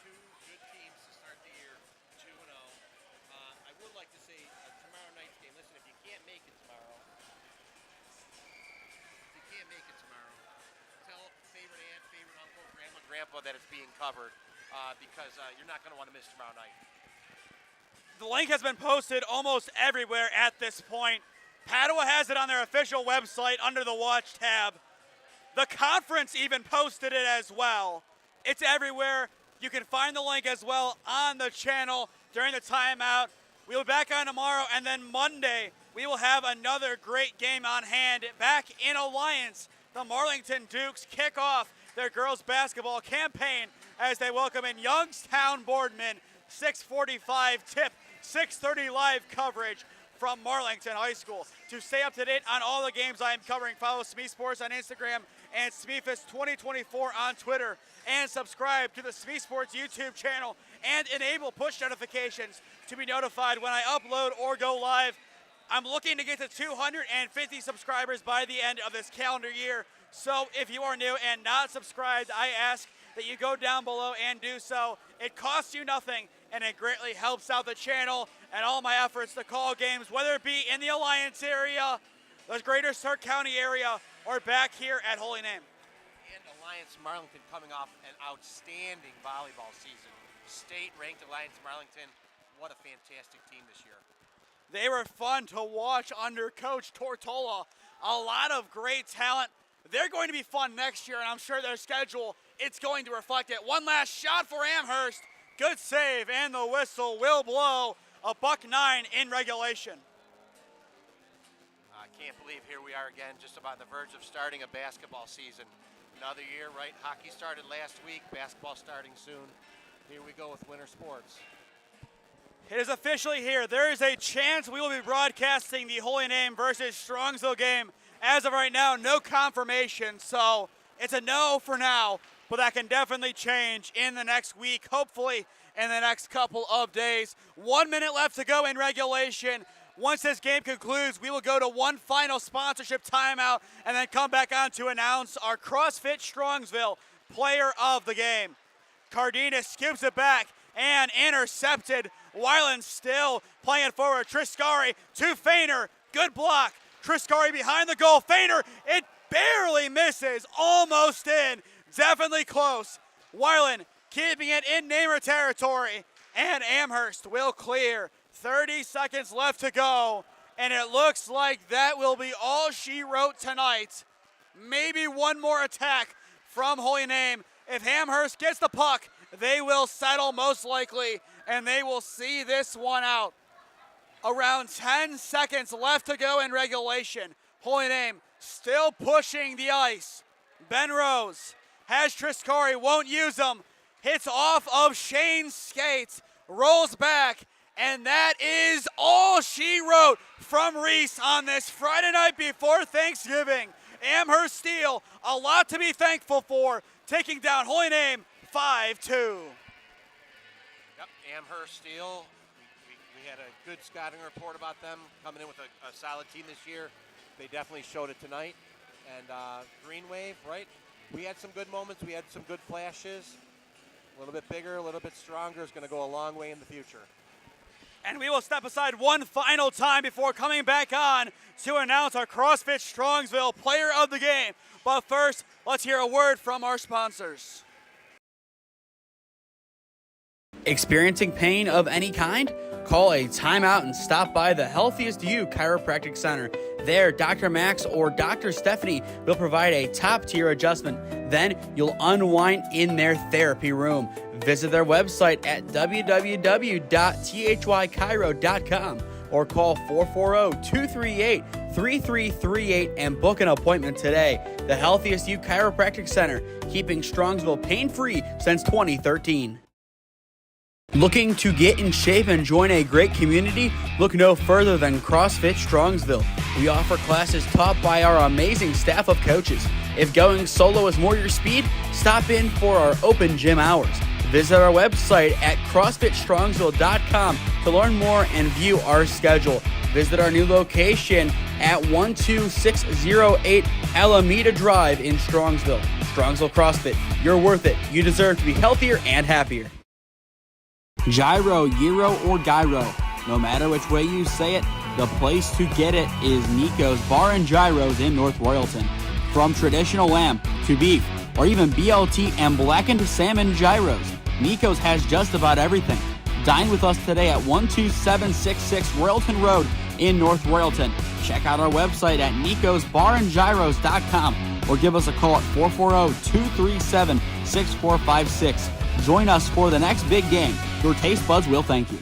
Two good teams to start the year, 2-0. I would like to say tomorrow night's game. Listen, if you can't make it tomorrow, tell favorite aunt, favorite uncle, grandpa that it's being covered because you're not going to want to miss tomorrow night. The link has been posted almost everywhere at this point. Padua has it on their official website under the Watch tab. The conference even posted it as well. It's everywhere. You can find the link as well on the channel during the timeout. We'll be back on tomorrow, and then Monday we will have another great game on hand back in Alliance. The Marlington Dukes kick off their girls basketball campaign as they welcome in Youngstown Boardman. 6:45 tip, 6:30 live coverage from Marlington High School. To stay up to date on all the games I am covering, follow SmeeSports on Instagram and SmeeFest 2024 on Twitter, and subscribe to the SmeeSports YouTube channel and enable push notifications to be notified when I upload or go live. I'm looking to get to 250 subscribers by the end of this calendar year. So if you are new and not subscribed, I ask that you go down below and do so. It costs you nothing, and it greatly helps out the channel and all my efforts to call games, whether it be in the Alliance area, the greater Stark County area, or back here at Holy Name. And Alliance Marlington coming off an outstanding volleyball season. State-ranked Alliance Marlington. What a fantastic team this year. They were fun to watch under Coach Tortola. A lot of great talent. They're going to be fun next year, and I'm sure their schedule, it's going to reflect it. One last shot for Amherst. Good save, and the whistle will blow. A $1.09 in regulation. I can't believe here we are again, just about on the verge of starting a basketball season. Another year, right? Hockey started last week, basketball starting soon. Here we go with winter sports. It is officially here. There is a chance we will be broadcasting the Holy Name versus Strongsville game. As of right now, no confirmation, so it's a no for now, but that can definitely change in the next week, hopefully in the next couple of days. 1 minute left to go in regulation. Once this game concludes, we will go to one final sponsorship timeout and then come back on to announce our CrossFit Strongsville player of the game. Cardenas scoops it back and intercepted. Weiland still playing it forward. Triscari to Feiner. Good block. Triscari behind the goal. Feiner, it barely misses. Almost in. Definitely close. Weiland keeping it in Namer territory. And Amherst will clear. 30 seconds left to go. And it looks like that will be all she wrote tonight. Maybe one more attack from Holy Name. If Amherst gets the puck, they will settle most likely, and they will see this one out. Around 10 seconds left to go in regulation. Holy Name still pushing the ice. Ben Rose has Triscari, won't use him. Hits off of Shane's skates, rolls back, and that is all she wrote from Ries on this Friday night before Thanksgiving. Amherst Steele, a lot to be thankful for, taking down Holy Name 5-2. Yep, Amherst Steele. We had a good scouting report about them coming in with a solid team this year. They definitely showed it tonight. And Green Wave, right? We had some good moments. We had some good flashes. A little bit bigger, a little bit stronger is going to go a long way in the future. And we will step aside one final time before coming back on to announce our CrossFit Strongsville player of the game. But first, let's hear a word from our sponsors. Experiencing pain of any kind? Call a timeout and stop by the Healthiest You Chiropractic Center. There, Dr. Max or Dr. Stephanie will provide a top-tier adjustment. Then you'll unwind in their therapy room. Visit their website at www.thychiro.com or call 440-238-3338 and book an appointment today. The Healthiest You Chiropractic Center, keeping Strongsville pain-free since 2013. Looking to get in shape and join a great community? Look no further than CrossFit Strongsville. We offer classes taught by our amazing staff of coaches. If going solo is more your speed, stop in for our open gym hours. Visit our website at crossfitstrongsville.com to learn more and view our schedule. Visit our new location at 12608 Alameda Drive in Strongsville. Strongsville CrossFit, you're worth it. You deserve to be healthier and happier. Gyro, Gyro, or Gyro. No matter which way you say it, the place to get it is Nico's Bar and Gyros in North Royalton. From traditional lamb to beef, or even BLT and blackened salmon gyros, Nico's has just about everything. Dine with us today at 12766 Royalton Road in North Royalton. Check out our website at nicosbarandgyros.com or give us a call at 440-237-6456. Join us for the next big game. Your taste buds will thank you.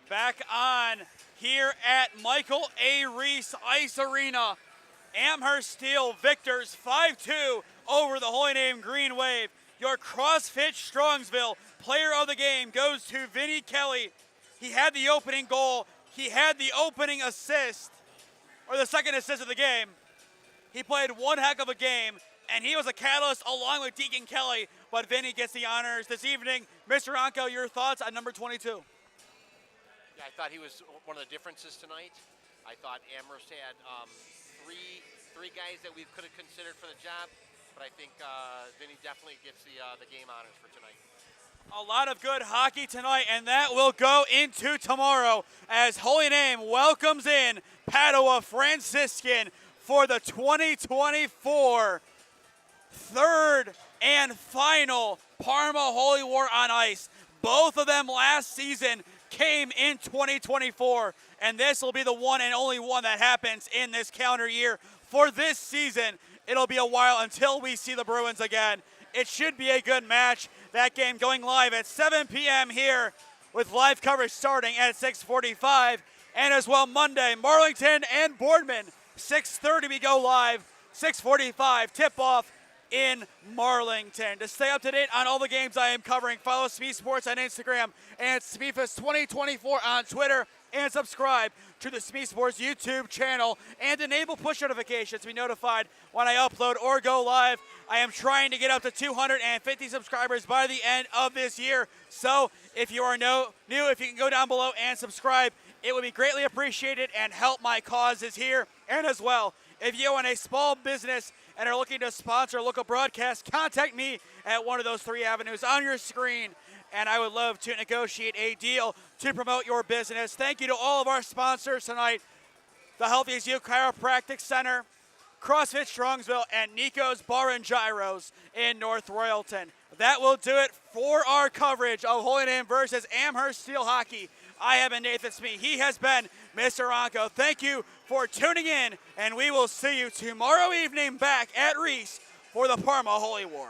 Back on here at Michael A. Ries Ice Arena. Amherst Steele victors 5-2 over the Holy Name Green Wave. Your CrossFit Strongsville player of the game goes to Vinny Kelly. He had the opening goal. He had the opening assist, or the second assist of the game. He played one heck of a game, and he was a catalyst along with Deacon Kelly, but Vinny gets the honors this evening. Mr. Ontko, your thoughts on number 22? Yeah, I thought he was one of the differences tonight. I thought Amherst had three guys that we could have considered for the job, but I think Vinny definitely gets the game honors for tonight. A lot of good hockey tonight, and that will go into tomorrow as Holy Name welcomes in Padua Franciscan for the 2024 third and final Parma Holy War on Ice. Both of them last season came in 2024, and this will be the one and only one that happens in this calendar year. For this season, it'll be a while until we see the Bruins again. It should be a good match. That game going live at 7 p.m. here with live coverage starting at 6:45. And as well Monday, Marlington and Boardman, 6:30 we go live, 6:45 tip-off in Marlington. To stay up to date on all the games I am covering, follow SmeeSports on Instagram and SmeeFest 2024 on Twitter, and subscribe to the SmeeSports YouTube channel and enable push notifications to be notified when I upload or go live. I am trying to get up to 250 subscribers by the end of this year. So if you are new, if you can go down below and subscribe, it would be greatly appreciated and help my causes here. And as well, if you own a small business and are looking to sponsor a local broadcast, contact me at one of those three avenues on your screen, and I would love to negotiate a deal to promote your business. Thank you to all of our sponsors tonight, the Healthiest You Chiropractic Center, CrossFit Strongsville, and Nico's Bar and Gyros in North Royalton. That will do it for our coverage of Holy Name versus Amherst Steele hockey. I have been Nathan Smee. He has been Mr. Ontko. Thank you for tuning in, and we will see you tomorrow evening back at Ries for the Parma Holy War.